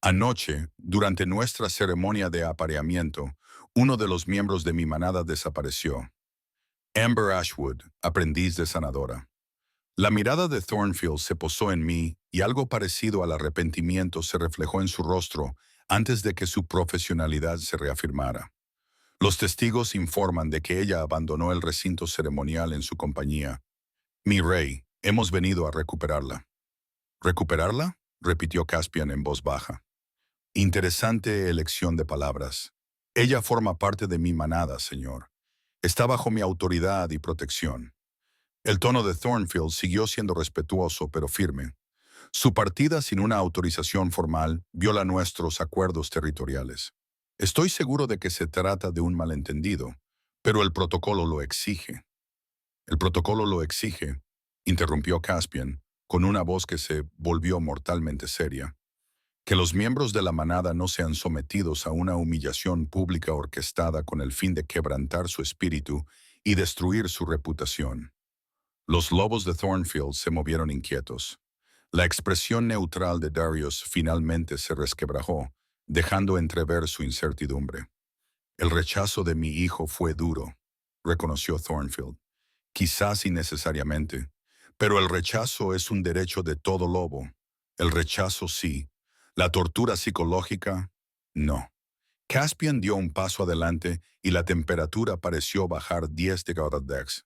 Anoche, durante nuestra ceremonia de apareamiento, uno de los miembros de mi manada desapareció. Amber Ashwood, aprendiz de sanadora. La mirada de Thornfield se posó en mí y algo parecido al arrepentimiento se reflejó en su rostro antes de que su profesionalidad se reafirmara. Los testigos informan de que ella abandonó el recinto ceremonial en su compañía. Mi rey, hemos venido a recuperarla. ¿Recuperarla? Repitió Caspian en voz baja. Interesante elección de palabras. Ella forma parte de mi manada, señor. Está bajo mi autoridad y protección. El tono de Thornfield siguió siendo respetuoso pero firme. Su partida sin una autorización formal viola nuestros acuerdos territoriales. Estoy seguro de que se trata de un malentendido, pero el protocolo lo exige. El protocolo lo exige, interrumpió Caspian, con una voz que se volvió mortalmente seria. Que los miembros de la manada no sean sometidos a una humillación pública orquestada con el fin de quebrantar su espíritu y destruir su reputación. Los lobos de Thornfield se movieron inquietos. La expresión neutral de Darius finalmente se resquebrajó, dejando entrever su incertidumbre. El rechazo de mi hijo fue duro, reconoció Thornfield. Quizás innecesariamente, pero el rechazo es un derecho de todo lobo. El rechazo sí. La tortura psicológica, no. Caspian dio un paso adelante y la temperatura pareció bajar 10 de grados.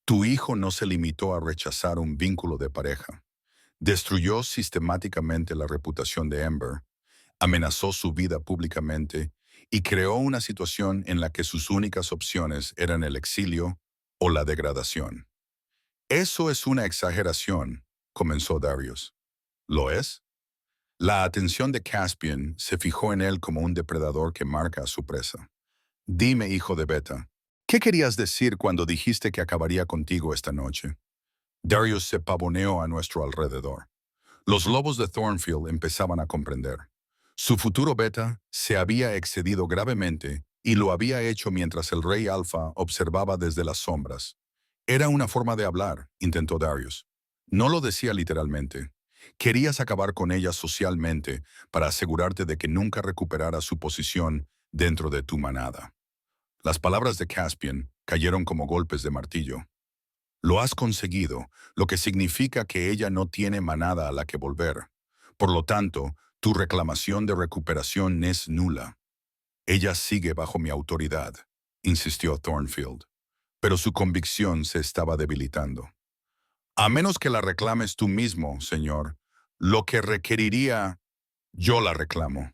Tu hijo no se limitó a rechazar un vínculo de pareja. Destruyó sistemáticamente la reputación de Amber, amenazó su vida públicamente y creó una situación en la que sus únicas opciones eran el exilio o la degradación. Eso es una exageración, comenzó Darius. ¿Lo es? La atención de Caspian se fijó en él como un depredador que marca a su presa. Dime, hijo de Beta, ¿qué querías decir cuando dijiste que acabaría contigo esta noche? Darius se pavoneó a nuestro alrededor. Los lobos de Thornfield empezaban a comprender. Su futuro Beta se había excedido gravemente y lo había hecho mientras el rey Alfa observaba desde las sombras. Era una forma de hablar, intentó Darius. No lo decía literalmente. Querías acabar con ella socialmente para asegurarte de que nunca recuperara su posición dentro de tu manada. Las palabras de Caspian cayeron como golpes de martillo. Lo has conseguido, lo que significa que ella no tiene manada a la que volver. Por lo tanto, tu reclamación de recuperación es nula. Ella sigue bajo mi autoridad, insistió Thornfield, pero su convicción se estaba debilitando. A menos que la reclames tú mismo, señor, lo que requeriría, yo la reclamo.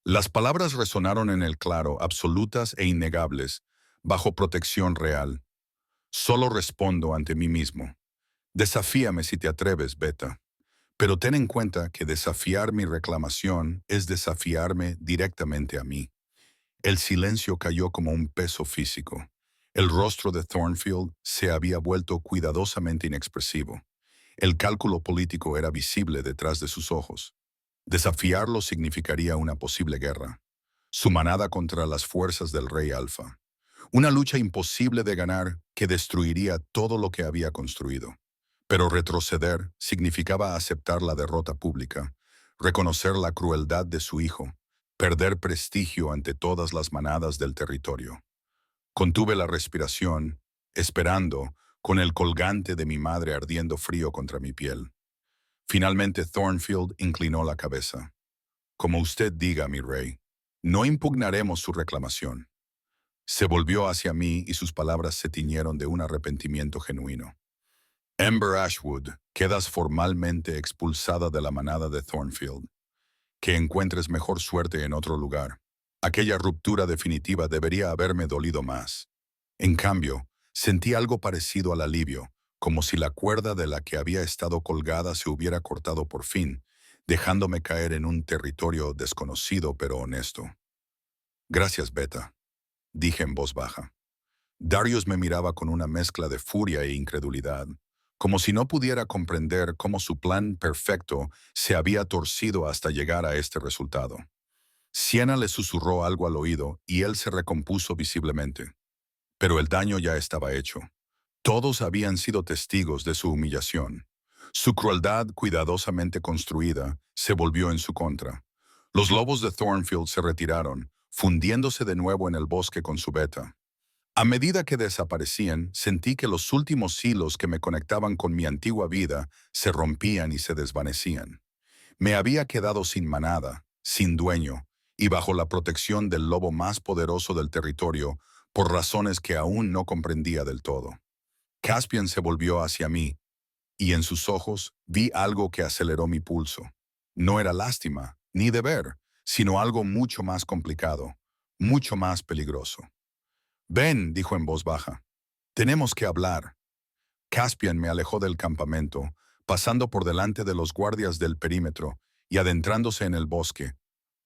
Las palabras resonaron en el claro, absolutas e innegables, bajo protección real. Solo respondo ante mí mismo. Desafíame si te atreves, Beta. Pero ten en cuenta que desafiar mi reclamación es desafiarme directamente a mí. El silencio cayó como un peso físico. El rostro de Thornfield se había vuelto cuidadosamente inexpresivo. El cálculo político era visible detrás de sus ojos. Desafiarlo significaría una posible guerra. Su manada contra las fuerzas del rey Alfa. Una lucha imposible de ganar que destruiría todo lo que había construido. Pero retroceder significaba aceptar la derrota pública, reconocer la crueldad de su hijo, perder prestigio ante todas las manadas del territorio. Contuve la respiración, esperando, con el colgante de mi madre ardiendo frío contra mi piel. Finalmente Thornfield inclinó la cabeza. Como usted diga, mi rey, no impugnaremos su reclamación. Se volvió hacia mí y sus palabras se tiñeron de un arrepentimiento genuino. Amber Ashwood, quedas formalmente expulsada de la manada de Thornfield. Que encuentres mejor suerte en otro lugar. Aquella ruptura definitiva debería haberme dolido más. En cambio, sentí algo parecido al alivio, como si la cuerda de la que había estado colgada se hubiera cortado por fin, dejándome caer en un territorio desconocido pero honesto. Gracias, Beta, dije en voz baja. Darius me miraba con una mezcla de furia e incredulidad, como si no pudiera comprender cómo su plan perfecto se había torcido hasta llegar a este resultado. Sienna le susurró algo al oído y él se recompuso visiblemente. Pero el daño ya estaba hecho. Todos habían sido testigos de su humillación. Su crueldad cuidadosamente construida se volvió en su contra. Los lobos de Thornfield se retiraron, fundiéndose de nuevo en el bosque con su Beta. A medida que desaparecían, sentí que los últimos hilos que me conectaban con mi antigua vida se rompían y se desvanecían. Me había quedado sin manada, sin dueño, y bajo la protección del lobo más poderoso del territorio, por razones que aún no comprendía del todo. Caspian se volvió hacia mí, y en sus ojos vi algo que aceleró mi pulso. No era lástima, ni deber, sino algo mucho más complicado, mucho más peligroso. Ven, dijo en voz baja. Tenemos que hablar. Caspian me alejó del campamento, pasando por delante de los guardias del perímetro y adentrándose en el bosque,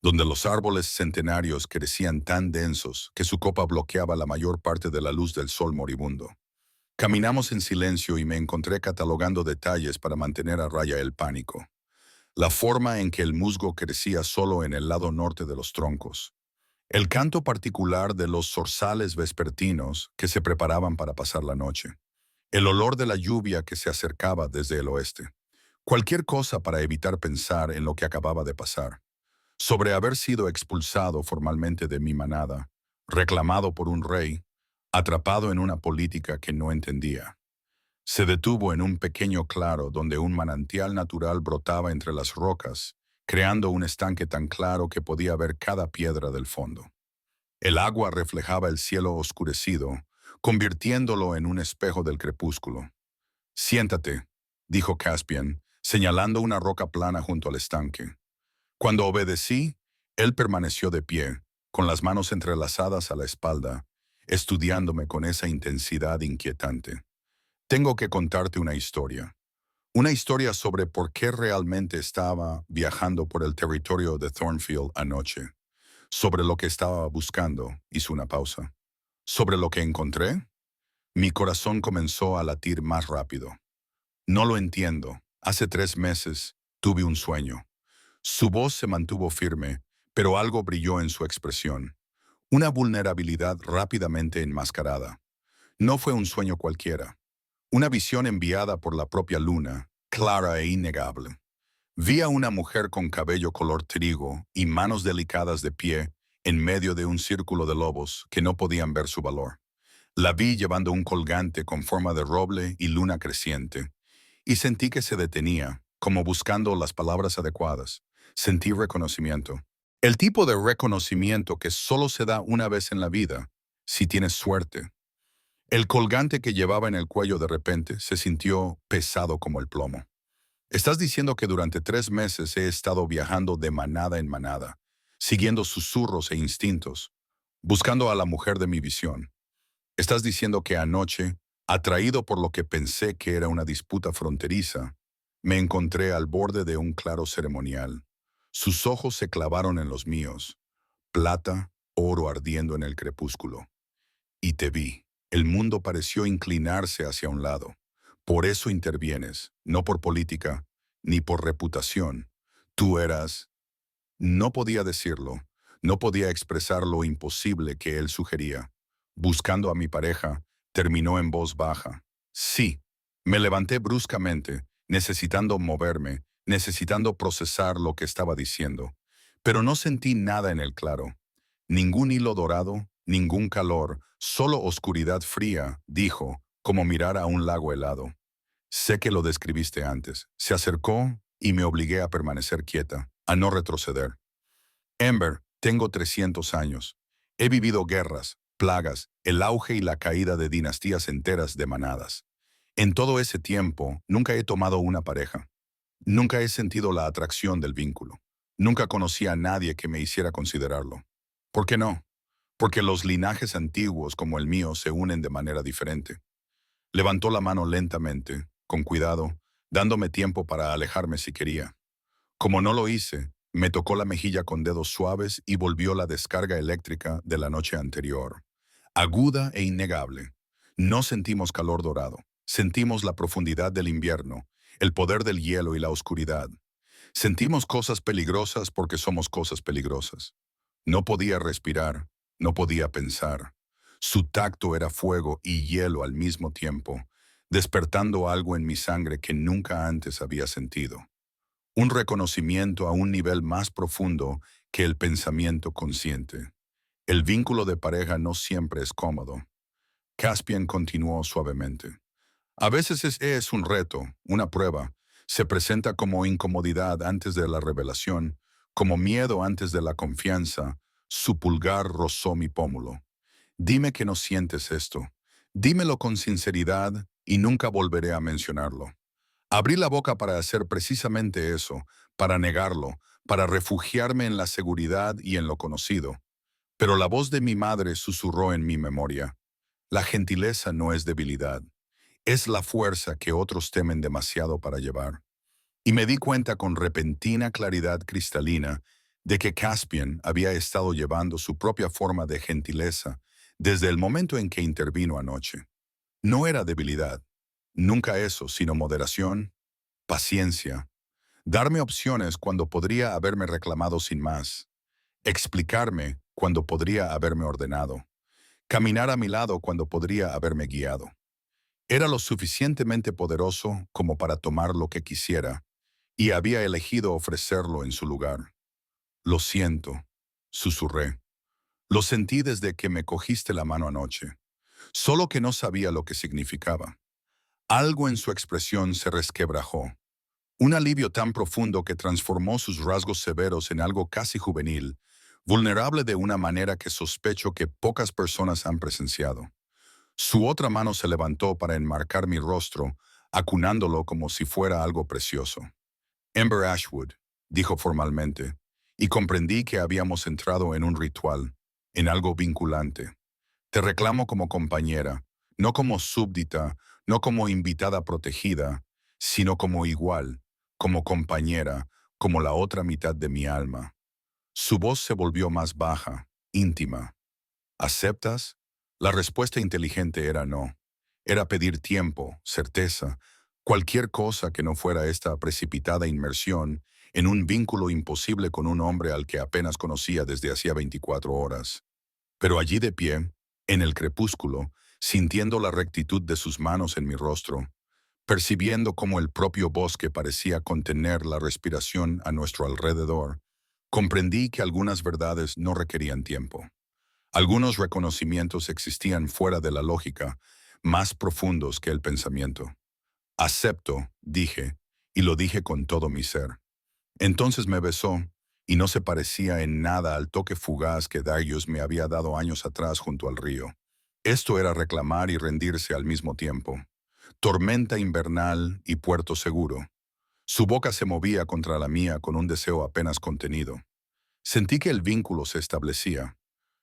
donde los árboles centenarios crecían tan densos que su copa bloqueaba la mayor parte de la luz del sol moribundo. Caminamos en silencio y me encontré catalogando detalles para mantener a raya el pánico. la forma en que el musgo crecía solo en el lado norte de los troncos, el canto particular de los zorzales vespertinos que se preparaban para pasar la noche, el olor de la lluvia que se acercaba desde el oeste. Cualquier cosa para evitar pensar en lo que acababa de pasar, sobre haber sido expulsado formalmente de mi manada, reclamado por un rey, atrapado en una política que no entendía. Se detuvo en un pequeño claro donde un manantial natural brotaba entre las rocas, creando un estanque tan claro que podía ver cada piedra del fondo. El agua reflejaba el cielo oscurecido, convirtiéndolo en un espejo del crepúsculo. «Siéntate», dijo Caspian, señalando una roca plana junto al estanque. Cuando obedecí, él permaneció de pie, con las manos entrelazadas a la espalda, estudiándome con esa intensidad inquietante. «Tengo que contarte una historia sobre por qué realmente estaba viajando por el territorio de Thornfield anoche, sobre lo que estaba buscando», hizo una pausa. «¿Sobre lo que encontré?» Mi corazón comenzó a latir más rápido. «No lo entiendo. Hace 3 meses tuve un sueño». Su voz se mantuvo firme, pero algo brilló en su expresión. Una vulnerabilidad rápidamente enmascarada. No fue un sueño cualquiera. Una visión enviada por la propia luna, clara e innegable. Vi a una mujer con cabello color trigo y manos delicadas de pie en medio de un círculo de lobos que no podían ver su valor. La vi llevando un colgante con forma de roble y luna creciente, y sentí que se detenía, como buscando las palabras adecuadas. Sentí reconocimiento. El tipo de reconocimiento que solo se da una vez en la vida, si tienes suerte. El colgante que llevaba en el cuello de repente se sintió pesado como el plomo. «Estás diciendo que durante 3 meses he estado viajando de manada en manada, siguiendo susurros e instintos, buscando a la mujer de mi visión. Estás diciendo que anoche, atraído por lo que pensé que era una disputa fronteriza, me encontré al borde de un claro ceremonial. Sus ojos se clavaron en los míos, plata, oro ardiendo en el crepúsculo. Y te vi. El mundo pareció inclinarse hacia un lado. Por eso intervienes, no por política, ni por reputación. Tú eras...». No podía decirlo, no podía expresar lo imposible que él sugería. Buscando a mi pareja, terminó en voz baja. «Sí». Me levanté bruscamente, necesitando moverme, necesitando procesar lo que estaba diciendo. Pero no sentí nada en el claro. Ningún hilo dorado, ningún calor, solo oscuridad fría, dijo, como mirar a un lago helado. «Sé que lo describiste antes». Se acercó y me obligué a permanecer quieta, a no retroceder. «Ember, tengo 300 años. He vivido guerras, plagas, el auge y la caída de dinastías enteras de manadas. En todo ese tiempo, nunca he tomado una pareja. Nunca he sentido la atracción del vínculo. Nunca conocí a nadie que me hiciera considerarlo. ¿Por qué no? Porque los linajes antiguos como el mío se unen de manera diferente». Levantó la mano lentamente, con cuidado, dándome tiempo para alejarme si quería. Como no lo hice, me tocó la mejilla con dedos suaves y volvió la descarga eléctrica de la noche anterior. Aguda e innegable. No sentimos calor dorado. Sentimos la profundidad del invierno, el poder del hielo y la oscuridad. Sentimos cosas peligrosas porque somos cosas peligrosas. No podía respirar, no podía pensar. Su tacto era fuego y hielo al mismo tiempo, despertando algo en mi sangre que nunca antes había sentido. Un reconocimiento a un nivel más profundo que el pensamiento consciente. El vínculo de pareja no siempre es cómodo. Caspian continuó suavemente. A veces es un reto, una prueba. Se presenta como incomodidad antes de la revelación, como miedo antes de la confianza. Su pulgar rozó mi pómulo. «Dime que no sientes esto. Dímelo con sinceridad y nunca volveré a mencionarlo». Abrí la boca para hacer precisamente eso, para negarlo, para refugiarme en la seguridad y en lo conocido. Pero la voz de mi madre susurró en mi memoria. «La gentileza no es debilidad. Es la fuerza que otros temen demasiado para llevar». Y me di cuenta con repentina claridad cristalina de que Caspian había estado llevando su propia forma de gentileza desde el momento en que intervino anoche. No era debilidad, nunca eso, sino moderación, paciencia. Darme opciones cuando podría haberme reclamado sin más. Explicarme cuando podría haberme ordenado. Caminar a mi lado cuando podría haberme guiado. Era lo suficientemente poderoso como para tomar lo que quisiera, y había elegido ofrecerlo en su lugar. Lo siento, susurré. Lo sentí desde que me cogiste la mano anoche, solo que no sabía lo que significaba. Algo en su expresión se resquebrajó. Un alivio tan profundo que transformó sus rasgos severos en algo casi juvenil, vulnerable de una manera que sospecho que pocas personas han presenciado. Su otra mano se levantó para enmarcar mi rostro, acunándolo como si fuera algo precioso. Ember Ashwood, dijo formalmente, y comprendí que habíamos entrado en un ritual, en algo vinculante. Te reclamo como compañera, no como súbdita, no como invitada protegida, sino como igual, como compañera, como la otra mitad de mi alma. Su voz se volvió más baja, íntima. ¿Aceptas? La respuesta inteligente era no. Era pedir tiempo, certeza, cualquier cosa que no fuera esta precipitada inmersión en un vínculo imposible con un hombre al que apenas conocía desde hacía 24 horas. Pero allí de pie, en el crepúsculo, sintiendo la rectitud de sus manos en mi rostro, percibiendo cómo el propio bosque parecía contener la respiración a nuestro alrededor, comprendí que algunas verdades no requerían tiempo. Algunos reconocimientos existían fuera de la lógica, más profundos que el pensamiento. Acepto, dije, y lo dije con todo mi ser. Entonces me besó, y no se parecía en nada al toque fugaz que Darius me había dado años atrás junto al río. Esto era reclamar y rendirse al mismo tiempo. Tormenta invernal y puerto seguro. Su boca se movía contra la mía con un deseo apenas contenido. Sentí que el vínculo se establecía.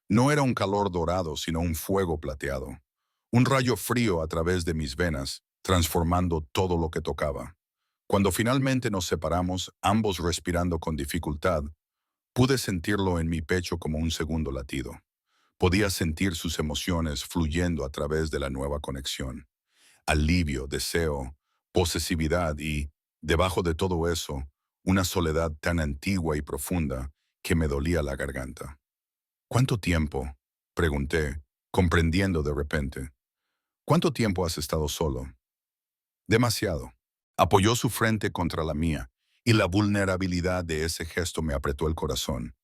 No era un calor dorado, sino un fuego plateado. Un rayo frío a través de mis venas, transformando todo lo que tocaba. Cuando finalmente nos separamos, ambos respirando con dificultad, pude sentirlo en mi pecho como un segundo latido. Podía sentir sus emociones fluyendo a través de la nueva conexión. Alivio, deseo, posesividad y, debajo de todo eso, una soledad tan antigua y profunda que me dolía la garganta. ¿Cuánto tiempo? Pregunté, comprendiendo de repente. ¿Cuánto tiempo has estado solo? Demasiado. Apoyó su frente contra la mía, y la vulnerabilidad de ese gesto me apretó el corazón.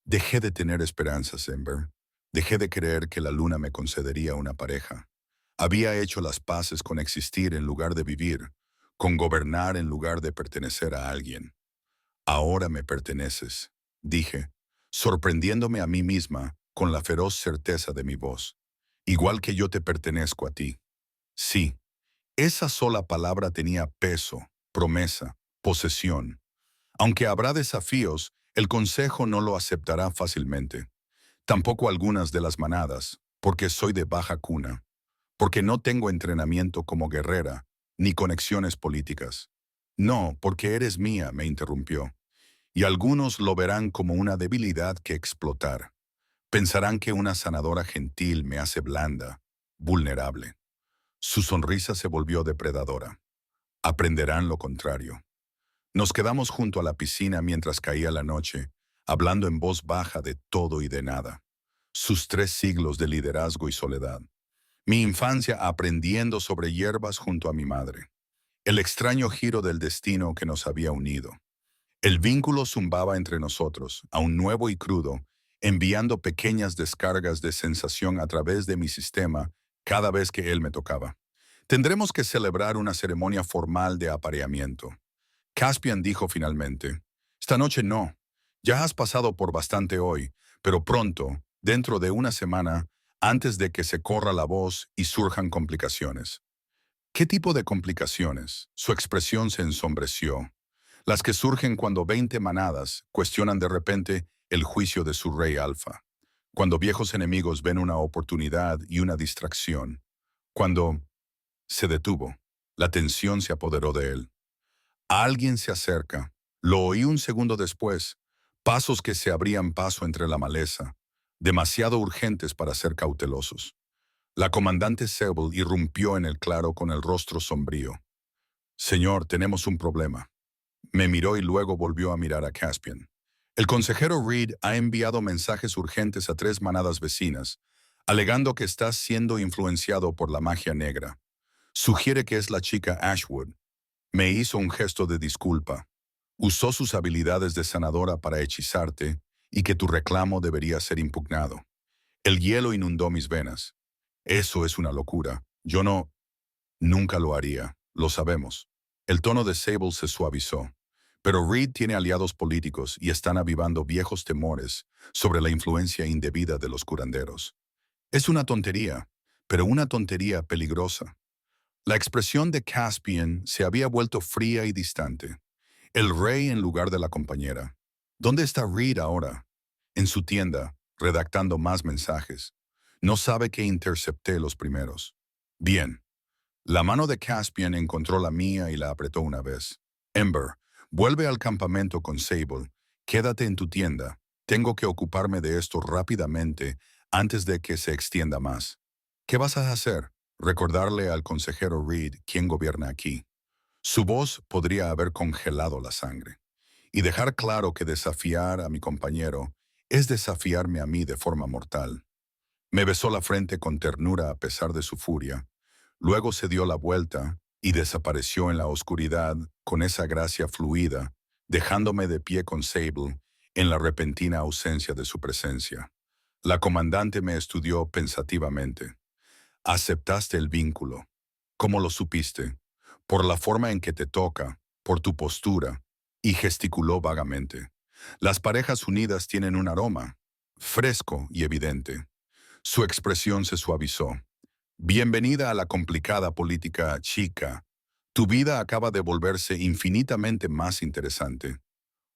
Dejé de tener esperanzas, Ember. Dejé de creer que la luna me concedería una pareja. Había hecho las paces con existir en lugar de vivir, con gobernar en lugar de pertenecer a alguien. Ahora me perteneces, dije, sorprendiéndome a mí misma con la feroz certeza de mi voz. Igual que yo te pertenezco a ti. Sí, esa sola palabra tenía peso, promesa, posesión. Aunque habrá desafíos, el consejo no lo aceptará fácilmente. Tampoco algunas de las manadas, porque soy de baja cuna, porque no tengo entrenamiento como guerrera, ni conexiones políticas. No, porque eres mía, me interrumpió. Y algunos lo verán como una debilidad que explotar. Pensarán que una sanadora gentil me hace blanda, vulnerable. Su sonrisa se volvió depredadora. Aprenderán lo contrario. Nos quedamos junto a la piscina mientras caía la noche, hablando en voz baja de todo y de nada. Sus 3 siglos de liderazgo y soledad. Mi infancia aprendiendo sobre hierbas junto a mi madre. El extraño giro del destino que nos había unido. El vínculo zumbaba entre nosotros, aún nuevo y crudo, enviando pequeñas descargas de sensación a través de mi sistema cada vez que él me tocaba. Tendremos que celebrar una ceremonia formal de apareamiento. Caspian dijo finalmente, esta noche no. Ya has pasado por bastante hoy, pero pronto, dentro de una semana, antes de que se corra la voz y surjan complicaciones. ¿Qué tipo de complicaciones? Su expresión se ensombreció. Las que surgen cuando 20 manadas cuestionan de repente el juicio de su rey alfa. Cuando viejos enemigos ven una oportunidad y una distracción. Cuando se detuvo, la tensión se apoderó de él. Alguien se acerca. Lo oí un segundo después. Pasos que se abrían paso entre la maleza, demasiado urgentes para ser cautelosos. La comandante Sable irrumpió en el claro con el rostro sombrío. Señor, tenemos un problema. Me miró y luego volvió a mirar a Caspian. El consejero Reed ha enviado mensajes urgentes a 3 manadas vecinas, alegando que estás siendo influenciado por la magia negra. Sugiere que es la chica Ashwood. Me hizo un gesto de disculpa. Usó sus habilidades de sanadora para hechizarte y que tu reclamo debería ser impugnado. El hielo inundó mis venas. Eso es una locura. Yo no, nunca lo haría. Lo sabemos. El tono de Sable se suavizó. Pero Reed tiene aliados políticos y están avivando viejos temores sobre la influencia indebida de los curanderos. Es una tontería, pero una tontería peligrosa. La expresión de Caspian se había vuelto fría y distante. El rey en lugar de la compañera. ¿Dónde está Reed ahora? En su tienda, redactando más mensajes. No sabe que intercepté los primeros. Bien. La mano de Caspian encontró la mía y la apretó una vez. Ember, vuelve al campamento con Sable. Quédate en tu tienda. Tengo que ocuparme de esto rápidamente antes de que se extienda más. ¿Qué vas a hacer? Recordarle al consejero Reed quién gobierna aquí. Su voz podría haber congelado la sangre. Y dejar claro que desafiar a mi compañero es desafiarme a mí de forma mortal. Me besó la frente con ternura a pesar de su furia. Luego se dio la vuelta y desapareció en la oscuridad con esa gracia fluida, dejándome de pie con Sable en la repentina ausencia de su presencia. La comandante me estudió pensativamente. Aceptaste el vínculo. ¿Cómo lo supiste? Por la forma en que te toca, por tu postura, y gesticuló vagamente. Las parejas unidas tienen un aroma, fresco y evidente. Su expresión se suavizó. Bienvenida a la complicada política chica. Tu vida acaba de volverse infinitamente más interesante.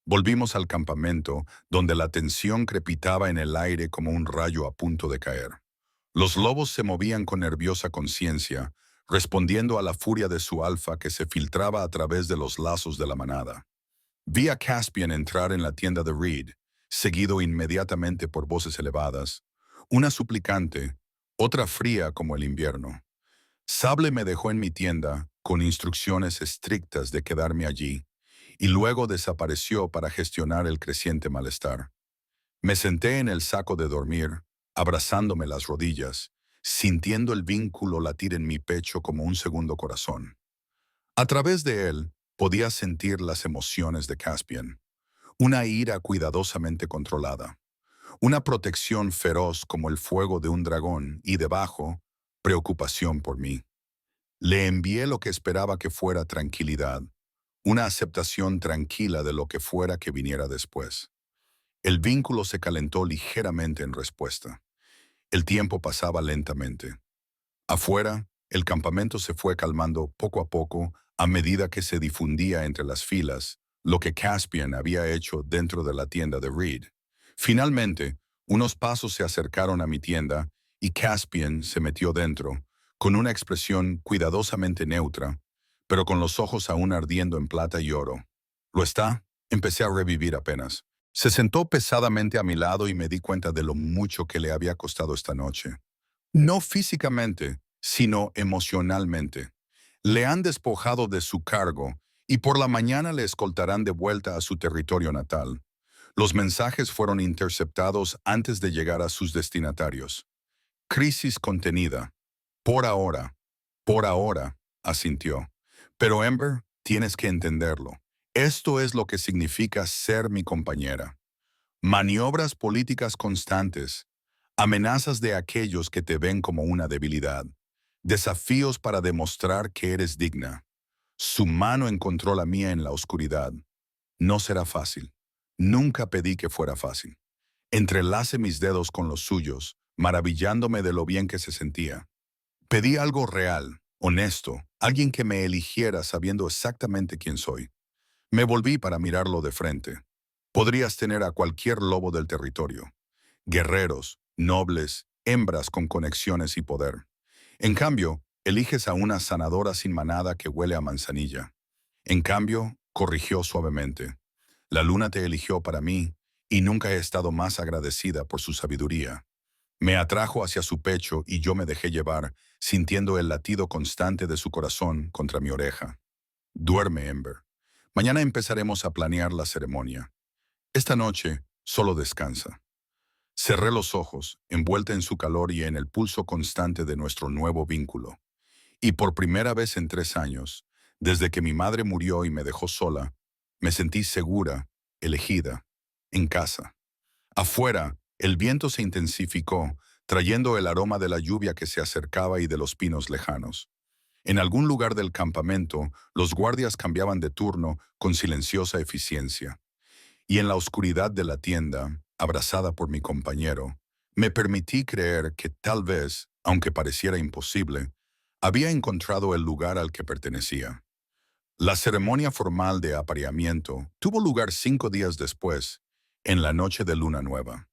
Volvimos al campamento, donde la tensión crepitaba en el aire como un rayo a punto de caer. Los lobos se movían con nerviosa conciencia, respondiendo a la furia de su alfa que se filtraba a través de los lazos de la manada. Vi a Caspian entrar en la tienda de Reed, seguido inmediatamente por voces elevadas, una suplicante, otra fría como el invierno. Sable me dejó en mi tienda, con instrucciones estrictas de quedarme allí, y luego desapareció para gestionar el creciente malestar. Me senté en el saco de dormir, abrazándome las rodillas, sintiendo el vínculo latir en mi pecho como un segundo corazón. A través de él, podía sentir las emociones de Caspian, una ira cuidadosamente controlada, una protección feroz como el fuego de un dragón y debajo, preocupación por mí. Le envié lo que esperaba que fuera tranquilidad, una aceptación tranquila de lo que fuera que viniera después. El vínculo se calentó ligeramente en respuesta. El tiempo pasaba lentamente. Afuera, el campamento se fue calmando poco a poco a medida que se difundía entre las filas lo que Caspian había hecho dentro de la tienda de Reed. Finalmente, unos pasos se acercaron a mi tienda y Caspian se metió dentro, con una expresión cuidadosamente neutra, pero con los ojos aún ardiendo en plata y oro. ¿Lo está? Empecé a revivir apenas. Se sentó pesadamente a mi lado y me di cuenta de lo mucho que le había costado esta noche. No físicamente, sino emocionalmente. Le han despojado de su cargo y por la mañana le escoltarán de vuelta a su territorio natal. Los mensajes fueron interceptados antes de llegar a sus destinatarios. Crisis contenida. Por ahora, asintió. Pero Ember, tienes que entenderlo. Esto es lo que significa ser mi compañera. Maniobras políticas constantes, amenazas de aquellos que te ven como una debilidad, desafíos para demostrar que eres digna. Su mano encontró la mía en la oscuridad. No será fácil. Nunca pedí que fuera fácil. Entrelace mis dedos con los suyos, maravillándome de lo bien que se sentía. Pedí algo real, honesto, alguien que me eligiera sabiendo exactamente quién soy. Me volví para mirarlo de frente. Podrías tener a cualquier lobo del territorio. Guerreros, nobles, hembras con conexiones y poder. En cambio, eliges a una sanadora sin manada que huele a manzanilla. En cambio, corrigió suavemente. La luna te eligió para mí y nunca he estado más agradecida por su sabiduría. Me atrajo hacia su pecho y yo me dejé llevar, sintiendo el latido constante de su corazón contra mi oreja. Duerme, Ember. Mañana empezaremos a planear la ceremonia. Esta noche solo descansa. Cerré los ojos, envuelta en su calor y en el pulso constante de nuestro nuevo vínculo. Y por primera vez en 3 años, desde que mi madre murió y me dejó sola, me sentí segura, elegida, en casa. Afuera, el viento se intensificó, trayendo el aroma de la lluvia que se acercaba y de los pinos lejanos. En algún lugar del campamento, los guardias cambiaban de turno con silenciosa eficiencia. Y en la oscuridad de la tienda, abrazada por mi compañero, me permití creer que tal vez, aunque pareciera imposible, había encontrado el lugar al que pertenecía. La ceremonia formal de apareamiento tuvo lugar 5 días después, en la noche de luna nueva.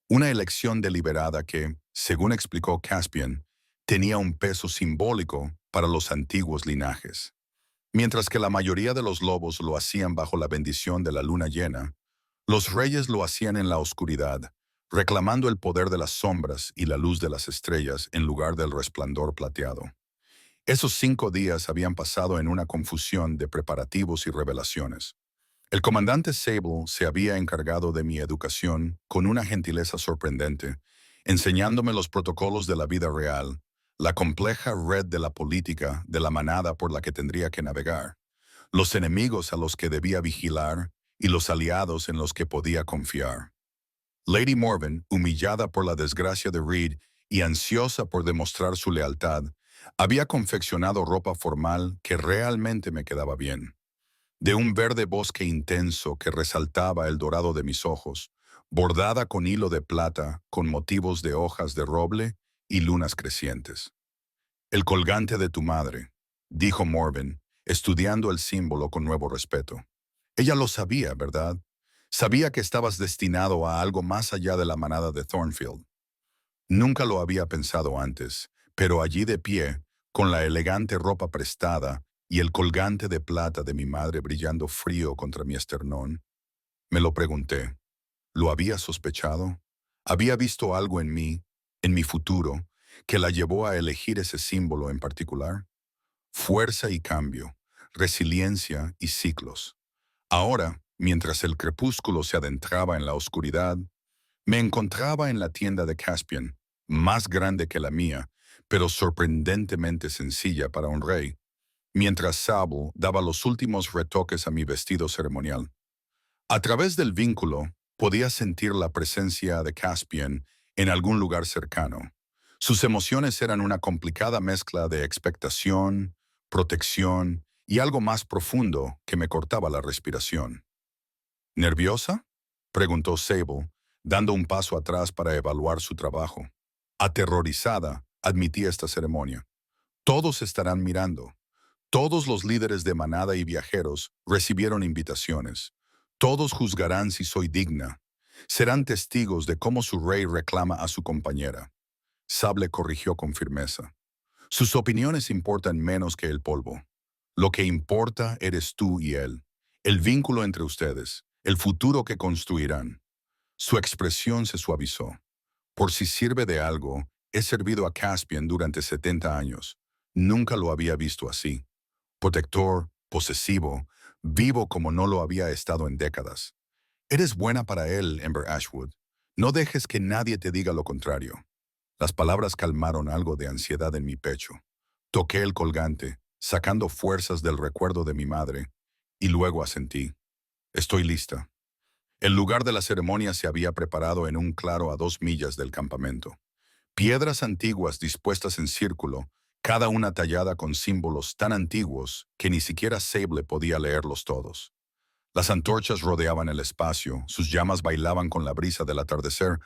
Una elección deliberada que, según explicó Caspian, tenía un peso simbólico para los antiguos linajes. Mientras que la mayoría de los lobos lo hacían bajo la bendición de la luna llena, los reyes lo hacían en la oscuridad, reclamando el poder de las sombras y la luz de las estrellas en lugar del resplandor plateado. Esos 5 días habían pasado en una confusión de preparativos y revelaciones. El comandante Sable se había encargado de mi educación con una gentileza sorprendente, enseñándome los protocolos de la vida real, la compleja red de la política de la manada por la que tendría que navegar, los enemigos a los que debía vigilar y los aliados en los que podía confiar. Lady Morven, humillada por la desgracia de Reed y ansiosa por demostrar su lealtad, había confeccionado ropa formal que realmente me quedaba bien. De un verde bosque intenso que resaltaba el dorado de mis ojos, bordada con hilo de plata con motivos de hojas de roble y lunas crecientes. El colgante de tu madre, dijo Morven, estudiando el símbolo con nuevo respeto. Ella lo sabía, ¿verdad? Sabía que estabas destinado a algo más allá de la manada de Thornfield. Nunca lo había pensado antes, pero allí de pie, con la elegante ropa prestada y el colgante de plata de mi madre brillando frío contra mi esternón, me lo pregunté. ¿Lo había sospechado? ¿Había visto algo en mi futuro, que la llevó a elegir ese símbolo en particular? Fuerza y cambio, resiliencia y ciclos. Ahora, mientras el crepúsculo se adentraba en la oscuridad, me encontraba en la tienda de Caspian, más grande que la mía, pero sorprendentemente sencilla para un rey, mientras Sable daba los últimos retoques a mi vestido ceremonial. A través del vínculo, podía sentir la presencia de Caspian en algún lugar cercano. Sus emociones eran una complicada mezcla de expectación, protección y algo más profundo que me cortaba la respiración. ¿Nerviosa?, preguntó Sable, dando un paso atrás para evaluar su trabajo. Aterrorizada, admití esta ceremonia. Todos estarán mirando. Todos los líderes de manada y viajeros recibieron invitaciones. Todos juzgarán si soy digna. Serán testigos de cómo su rey reclama a su compañera. Sable corrigió con firmeza. Sus opiniones importan menos que el polvo. Lo que importa eres tú y él, el vínculo entre ustedes, el futuro que construirán. Su expresión se suavizó. Por si sirve de algo, he servido a Caspian durante 70 años. Nunca lo había visto así. Protector, posesivo, vivo como no lo había estado en décadas. Eres buena para él, Ember Ashwood. No dejes que nadie te diga lo contrario. Las palabras calmaron algo de ansiedad en mi pecho. Toqué el colgante, sacando fuerzas del recuerdo de mi madre, y luego asentí. Estoy lista. El lugar de la ceremonia se había preparado en un claro a 2 millas del campamento. Piedras antiguas dispuestas en círculo, cada una tallada con símbolos tan antiguos que ni siquiera Sable podía leerlos todos. Las antorchas rodeaban el espacio, sus llamas bailaban con la brisa del atardecer,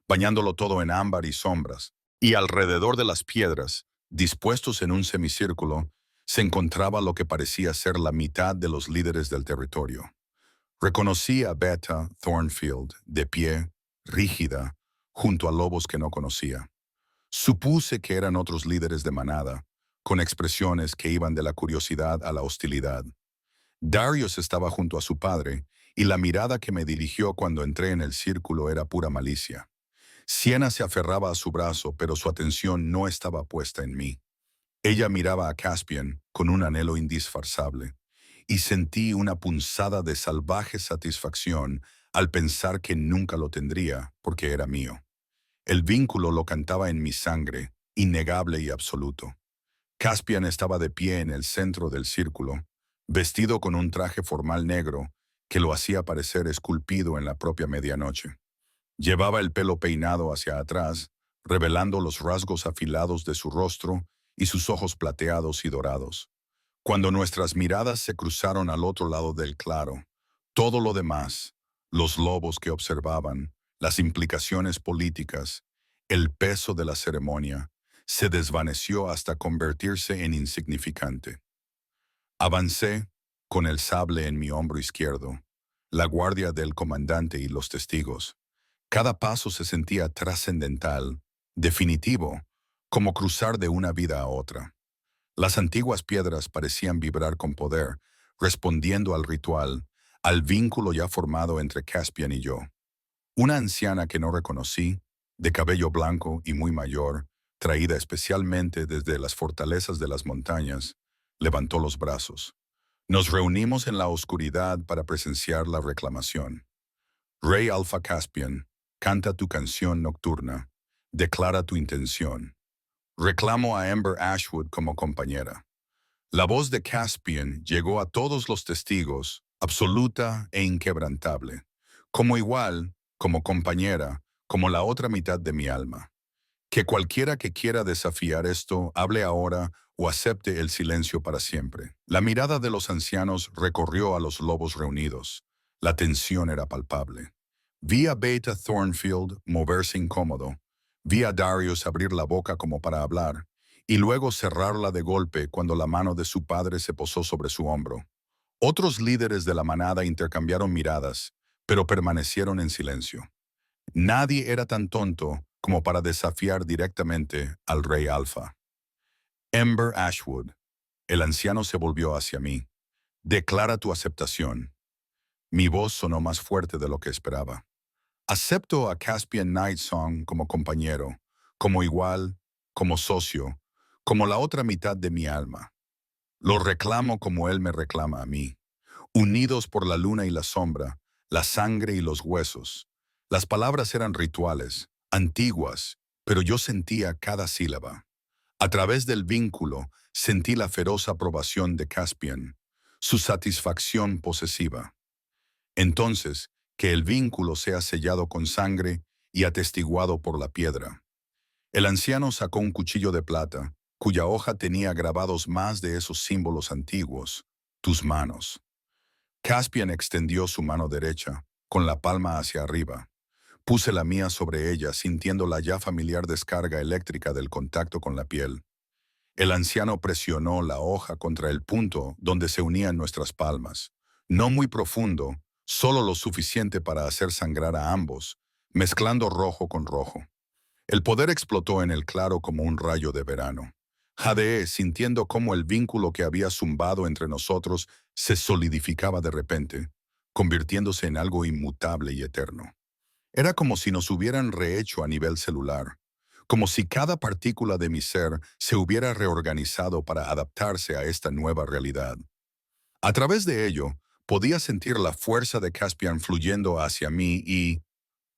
bañándolo todo en ámbar y sombras. Y alrededor de las piedras, dispuestos en un semicírculo, se encontraba lo que parecía ser la mitad de los líderes del territorio. Reconocí a Beta Thornfield, de pie, rígida, junto a lobos que no conocía. Supuse que eran otros líderes de manada, con expresiones que iban de la curiosidad a la hostilidad. Darius estaba junto a su padre, y la mirada que me dirigió cuando entré en el círculo era pura malicia. Sienna se aferraba a su brazo, pero su atención no estaba puesta en mí. Ella miraba a Caspian con un anhelo indisfrazable, y sentí una punzada de salvaje satisfacción al pensar que nunca lo tendría porque era mío. El vínculo lo cantaba en mi sangre, innegable y absoluto. Caspian estaba de pie en el centro del círculo, vestido con un traje formal negro que lo hacía parecer esculpido en la propia medianoche. Llevaba el pelo peinado hacia atrás, revelando los rasgos afilados de su rostro y sus ojos plateados y dorados. Cuando nuestras miradas se cruzaron al otro lado del claro, todo lo demás, los lobos que observaban, las implicaciones políticas, el peso de la ceremonia, se desvaneció hasta convertirse en insignificante. Avancé, con el sable en mi hombro izquierdo, la guardia del comandante y los testigos. Cada paso se sentía trascendental, definitivo, como cruzar de una vida a otra. Las antiguas piedras parecían vibrar con poder, respondiendo al ritual, al vínculo ya formado entre Caspian y yo. Una anciana que no reconocí, de cabello blanco y muy mayor, traída especialmente desde las fortalezas de las montañas, levantó los brazos. Nos reunimos en la oscuridad para presenciar la reclamación. Rey Alpha Caspian, canta tu canción nocturna, declara tu intención. Reclamo a Ember Ashwood como compañera. La voz de Caspian llegó a todos los testigos, absoluta e inquebrantable, como igual, como compañera, como la otra mitad de mi alma. Que cualquiera que quiera desafiar esto hable ahora o acepte el silencio para siempre. La mirada de los ancianos recorrió a los lobos reunidos. La tensión era palpable. Vi a Beta Thornfield moverse incómodo. Vi a Darius abrir la boca como para hablar, y luego cerrarla de golpe cuando la mano de su padre se posó sobre su hombro. Otros líderes de la manada intercambiaron miradas, pero permanecieron en silencio. Nadie era tan tonto como para desafiar directamente al Rey Alfa. Ember Ashwood, el anciano se volvió hacia mí. Declara tu aceptación. Mi voz sonó más fuerte de lo que esperaba. Acepto a Caspian Nightsong como compañero, como igual, como socio, como la otra mitad de mi alma. Lo reclamo como él me reclama a mí. Unidos por la luna y la sombra, la sangre y los huesos. Las palabras eran rituales, antiguas, pero yo sentía cada sílaba. A través del vínculo sentí la feroz aprobación de Caspian, su satisfacción posesiva. Entonces, que el vínculo sea sellado con sangre y atestiguado por la piedra. El anciano sacó un cuchillo de plata, cuya hoja tenía grabados más de esos símbolos antiguos, tus manos. Caspian extendió su mano derecha, con la palma hacia arriba. Puse la mía sobre ella, sintiendo la ya familiar descarga eléctrica del contacto con la piel. El anciano presionó la hoja contra el punto donde se unían nuestras palmas. No muy profundo, solo lo suficiente para hacer sangrar a ambos, mezclando rojo con rojo. El poder explotó en el claro como un rayo de verano. Jadeé, sintiendo cómo el vínculo que había zumbado entre nosotros se solidificaba de repente, convirtiéndose en algo inmutable y eterno. Era como si nos hubieran rehecho a nivel celular, como si cada partícula de mi ser se hubiera reorganizado para adaptarse a esta nueva realidad. A través de ello, podía sentir la fuerza de Caspian fluyendo hacia mí y,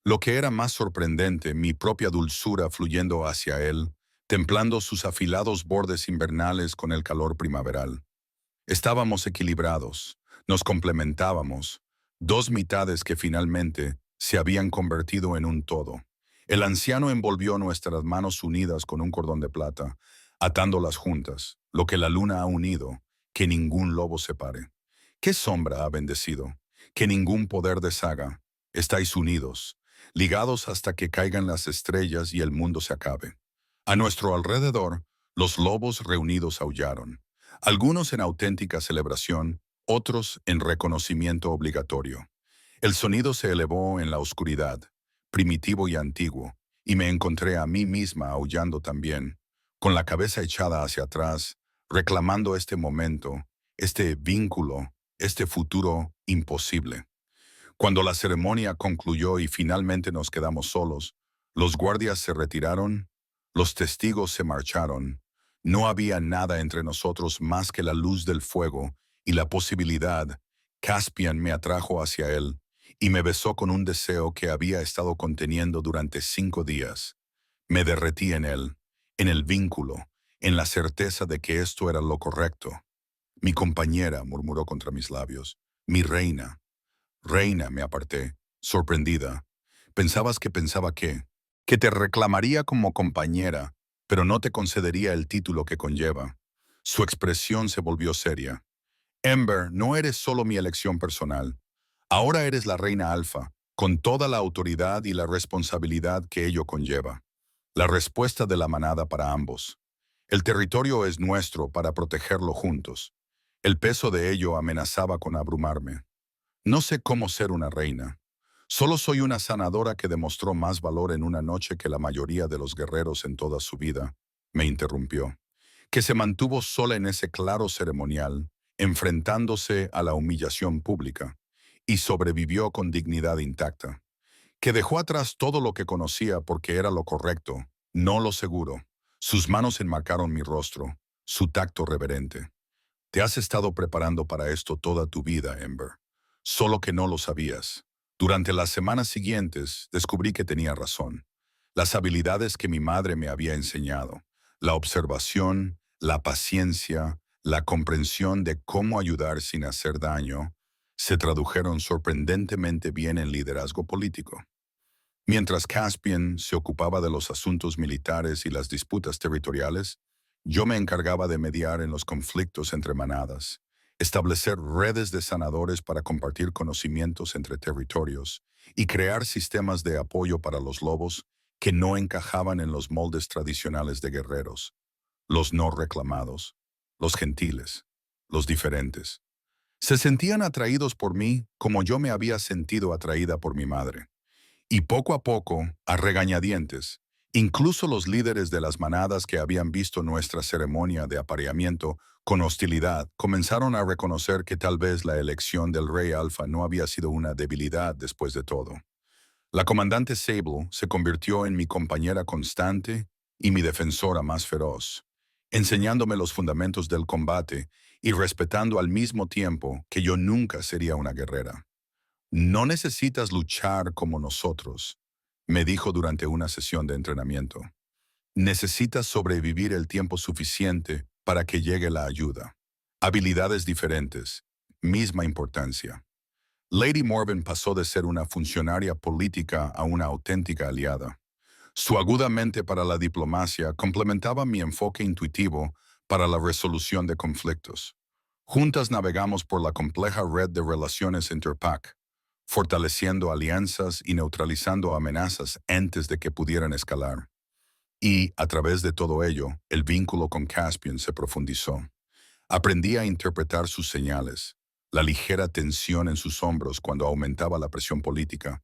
lo que era más sorprendente, mi propia dulzura fluyendo hacia él, templando sus afilados bordes invernales con el calor primaveral. Estábamos equilibrados, nos complementábamos, dos mitades que finalmente se habían convertido en un todo. El anciano envolvió nuestras manos unidas con un cordón de plata, atándolas juntas, lo que la luna ha unido, que ningún lobo separe. ¿Qué sombra ha bendecido? Que ningún poder deshaga. Estáis unidos, ligados hasta que caigan las estrellas y el mundo se acabe. A nuestro alrededor, los lobos reunidos aullaron, algunos en auténtica celebración, otros en reconocimiento obligatorio. El sonido se elevó en la oscuridad, primitivo y antiguo, y me encontré a mí misma aullando también, con la cabeza echada hacia atrás, reclamando este momento, este vínculo, este futuro imposible. Cuando la ceremonia concluyó y finalmente nos quedamos solos, los guardias se retiraron, los testigos se marcharon. No había nada entre nosotros más que la luz del fuego y la posibilidad, Caspian me atrajo hacia él y me besó con un deseo que había estado conteniendo durante 5 días. Me derretí en el vínculo, en la certeza de que esto era lo correcto. Mi compañera, murmuró contra mis labios. Mi reina. Reina, me aparté, sorprendida. Pensabas que pensaba que te reclamaría como compañera, pero no te concedería el título que conlleva. Su expresión se volvió seria. Ember, no eres solo mi elección personal. Ahora eres la reina alfa, con toda la autoridad y la responsabilidad que ello conlleva. La respuesta de la manada para ambos. El territorio es nuestro para protegerlo juntos. El peso de ello amenazaba con abrumarme. No sé cómo ser una reina. Solo soy una sanadora que demostró más valor en una noche que la mayoría de los guerreros en toda su vida, me interrumpió, que se mantuvo sola en ese claro ceremonial, enfrentándose a la humillación pública, y sobrevivió con dignidad intacta, que dejó atrás todo lo que conocía porque era lo correcto, no lo seguro. Sus manos enmarcaron mi rostro, su tacto reverente. Te has estado preparando para esto toda tu vida, Ember. Solo que no lo sabías. Durante las semanas siguientes descubrí que tenía razón. Las habilidades que mi madre me había enseñado, la observación, la paciencia, la comprensión de cómo ayudar sin hacer daño, se tradujeron sorprendentemente bien en liderazgo político. Mientras Caspian se ocupaba de los asuntos militares y las disputas territoriales, yo me encargaba de mediar en los conflictos entre manadas, establecer redes de sanadores para compartir conocimientos entre territorios y crear sistemas de apoyo para los lobos que no encajaban en los moldes tradicionales de guerreros, los no reclamados, los gentiles, los diferentes. Se sentían atraídos por mí como yo me había sentido atraída por mi madre. Y poco a poco, a regañadientes, incluso los líderes de las manadas que habían visto nuestra ceremonia de apareamiento con hostilidad comenzaron a reconocer que tal vez la elección del rey Alfa no había sido una debilidad después de todo. La comandante Sable se convirtió en mi compañera constante y mi defensora más feroz, enseñándome los fundamentos del combate y respetando al mismo tiempo que yo nunca sería una guerrera. No necesitas luchar como nosotros, me dijo durante una sesión de entrenamiento. Necesitas sobrevivir el tiempo suficiente para que llegue la ayuda. Habilidades diferentes, misma importancia. Lady Morven pasó de ser una funcionaria política a una auténtica aliada. Su aguda mente para la diplomacia complementaba mi enfoque intuitivo para la resolución de conflictos. Juntas navegamos por la compleja red de relaciones interpac, fortaleciendo alianzas y neutralizando amenazas antes de que pudieran escalar. Y, a través de todo ello, el vínculo con Caspian se profundizó. Aprendí a interpretar sus señales, la ligera tensión en sus hombros cuando aumentaba la presión política,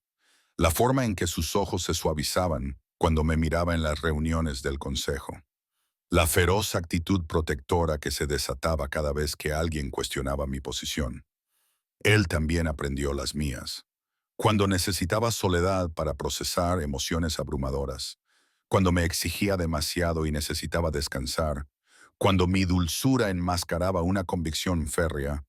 la forma en que sus ojos se suavizaban cuando me miraba en las reuniones del consejo, la feroz actitud protectora que se desataba cada vez que alguien cuestionaba mi posición. Él también aprendió las mías. Cuando necesitaba soledad para procesar emociones abrumadoras, cuando me exigía demasiado y necesitaba descansar, cuando mi dulzura enmascaraba una convicción férrea,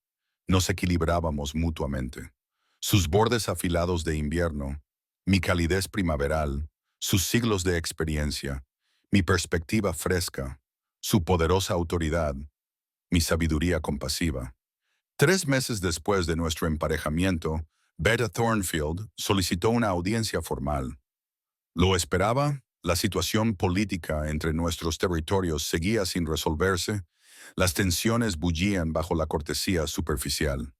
nos equilibrábamos mutuamente. Sus bordes afilados de invierno, mi calidez primaveral, sus siglos de experiencia, mi perspectiva fresca, su poderosa autoridad, mi sabiduría compasiva. 3 meses después de nuestro emparejamiento, Beta Thornfield solicitó una audiencia formal. ¿Lo esperaba? La situación política entre nuestros territorios seguía sin resolverse. Las tensiones bullían bajo la cortesía superficial.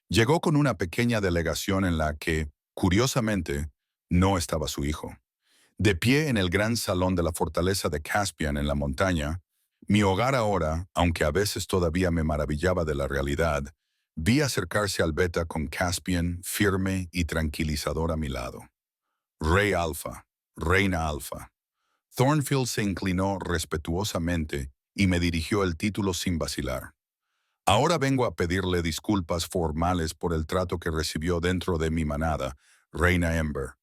Llegó con una pequeña delegación en la que, curiosamente, no estaba su hijo. De pie en el gran salón de la fortaleza de Caspian en la montaña, mi hogar ahora, aunque a veces todavía me maravillaba de la realidad, vi acercarse al Beta con Caspian firme y tranquilizador a mi lado. Rey Alfa, Reina Alfa. Thornfield se inclinó respetuosamente y me dirigió el título sin vacilar. Ahora vengo a pedirle disculpas formales por el trato que recibió dentro de mi manada, Reina Ember,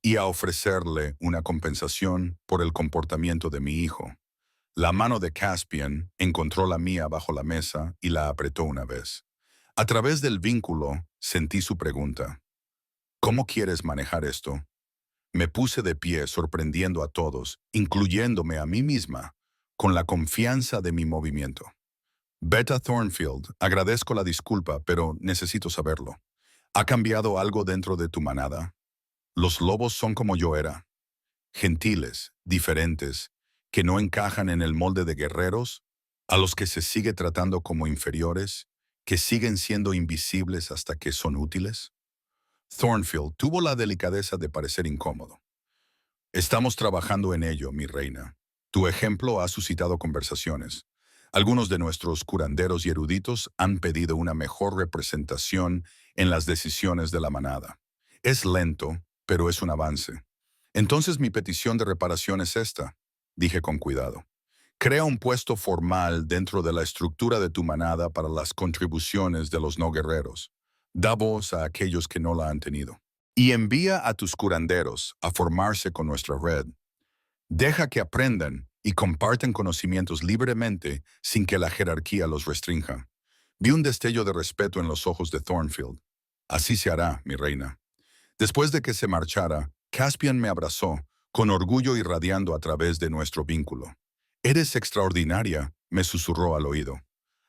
y a ofrecerle una compensación por el comportamiento de mi hijo. La mano de Caspian encontró la mía bajo la mesa y la apretó una vez. A través del vínculo, sentí su pregunta. ¿Cómo quieres manejar esto? Me puse de pie sorprendiendo a todos, incluyéndome a mí misma, con la confianza de mi movimiento. Beta Thornfield, agradezco la disculpa, pero necesito saberlo. ¿Ha cambiado algo dentro de tu manada? Los lobos son como yo era, gentiles, diferentes, que no encajan en el molde de guerreros, a los que se sigue tratando como inferiores, que siguen siendo invisibles hasta que son útiles. Thornfield tuvo la delicadeza de parecer incómodo. Estamos trabajando en ello, mi reina. Tu ejemplo ha suscitado conversaciones. Algunos de nuestros curanderos y eruditos han pedido una mejor representación en las decisiones de la manada. Es lento, pero es un avance. Entonces mi petición de reparación es esta, dije con cuidado. Crea un puesto formal dentro de la estructura de tu manada para las contribuciones de los no guerreros. Da voz a aquellos que no la han tenido. Y envía a tus curanderos a formarse con nuestra red. Deja que aprendan y compartan conocimientos libremente sin que la jerarquía los restrinja. Vi un destello de respeto en los ojos de Thornfield. Así se hará, mi reina. Después de que se marchara, Caspian me abrazó, con orgullo irradiando a través de nuestro vínculo. Eres extraordinaria, me susurró al oído.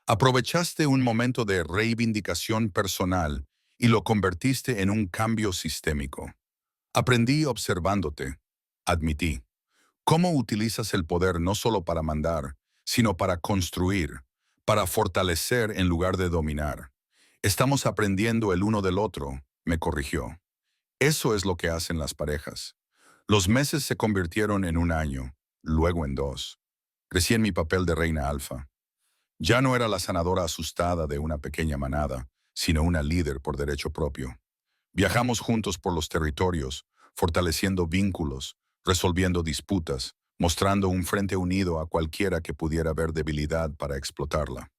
Aprovechaste un momento de reivindicación personal y lo convertiste en un cambio sistémico. Aprendí observándote, admití. Cómo utilizas el poder no solo para mandar, sino para construir, para fortalecer en lugar de dominar. Estamos aprendiendo el uno del otro, me corrigió. Eso es lo que hacen las parejas. Los meses se convirtieron en un año, luego en dos. Crecí en mi papel de reina alfa. Ya no era la sanadora asustada de una pequeña manada, sino una líder por derecho propio. Viajamos juntos por los territorios, fortaleciendo vínculos, resolviendo disputas, mostrando un frente unido a cualquiera que pudiera ver debilidad para explotarla.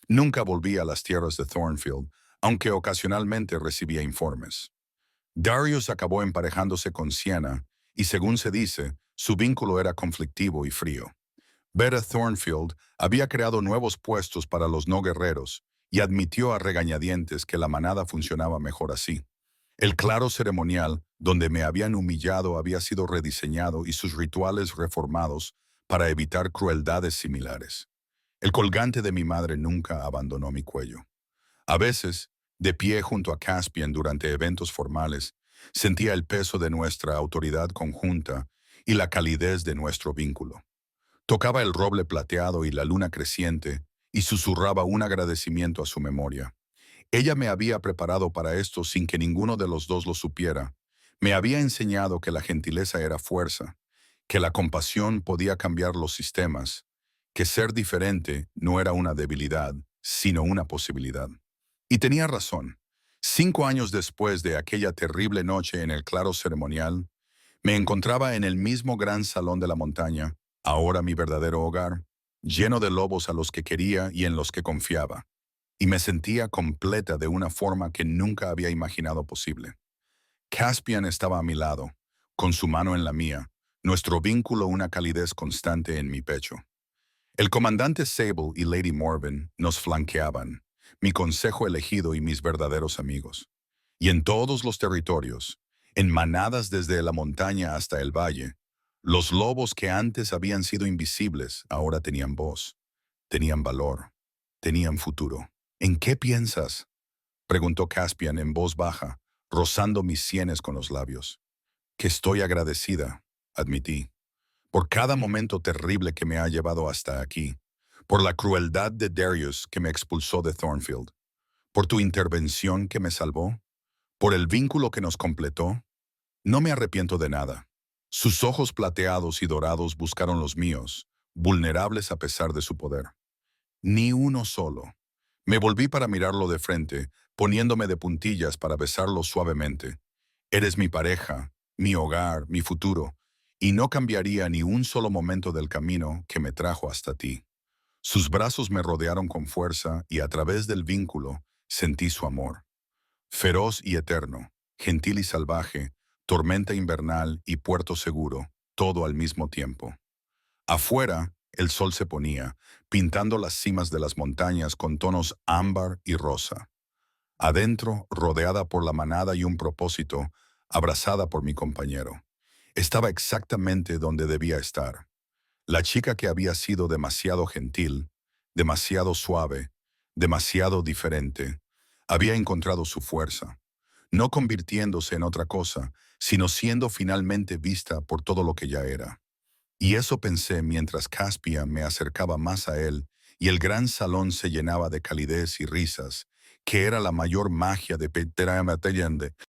Nunca volví a las tierras de Thornfield, aunque ocasionalmente recibía informes. Darius acabó emparejándose con Sienna, y según se dice, su vínculo era conflictivo y frío. Beta Thornfield había creado nuevos puestos para los no guerreros y admitió a regañadientes que la manada funcionaba mejor así. El claro ceremonial, donde me habían humillado, había sido rediseñado y sus rituales reformados para evitar crueldades similares. El colgante de mi madre nunca abandonó mi cuello. A veces, de pie junto a Caspian durante eventos formales, sentía el peso de nuestra autoridad conjunta y la calidez de nuestro vínculo. Tocaba el roble plateado y la luna creciente y susurraba un agradecimiento a su memoria. Ella me había preparado para esto sin que ninguno de los dos lo supiera. Me había enseñado que la gentileza era fuerza, que la compasión podía cambiar los sistemas, que ser diferente no era una debilidad, sino una posibilidad. Y tenía razón. 5 años después de aquella terrible noche en el claro ceremonial, me encontraba en el mismo gran salón de la montaña, ahora mi verdadero hogar, lleno de lobos a los que quería y en los que confiaba, y me sentía completa de una forma que nunca había imaginado posible. Caspian estaba a mi lado, con su mano en la mía, nuestro vínculo una calidez constante en mi pecho. El comandante Sable y Lady Morven nos flanqueaban, mi consejo elegido y mis verdaderos amigos. Y en todos los territorios, en manadas desde la montaña hasta el valle, los lobos que antes habían sido invisibles ahora tenían voz, tenían valor, tenían futuro. ¿En qué piensas?, preguntó Caspian en voz baja, rozando mis sienes con los labios. Que estoy agradecida, admití, por cada momento terrible que me ha llevado hasta aquí, por la crueldad de Darius que me expulsó de Thornfield, por tu intervención que me salvó, por el vínculo que nos completó. No me arrepiento de nada. Sus ojos plateados y dorados buscaron los míos, vulnerables a pesar de su poder. Ni uno solo. Me volví para mirarlo de frente, poniéndome de puntillas para besarlo suavemente. Eres mi pareja, mi hogar, mi futuro, y no cambiaría ni un solo momento del camino que me trajo hasta ti. Sus brazos me rodearon con fuerza y a través del vínculo sentí su amor. Feroz y eterno, gentil y salvaje, tormenta invernal y puerto seguro, todo al mismo tiempo. Afuera, el sol se ponía, pintando las cimas de las montañas con tonos ámbar y rosa. Adentro, rodeada por la manada y un propósito, abrazada por mi compañero. Estaba exactamente donde debía estar. La chica que había sido demasiado gentil, demasiado suave, demasiado diferente, había encontrado su fuerza, no convirtiéndose en otra cosa, sino siendo finalmente vista por todo lo que ya era. Y eso pensé mientras Caspia me acercaba más a él y el gran salón se llenaba de calidez y risas, que era la mayor magia de Peter Allende.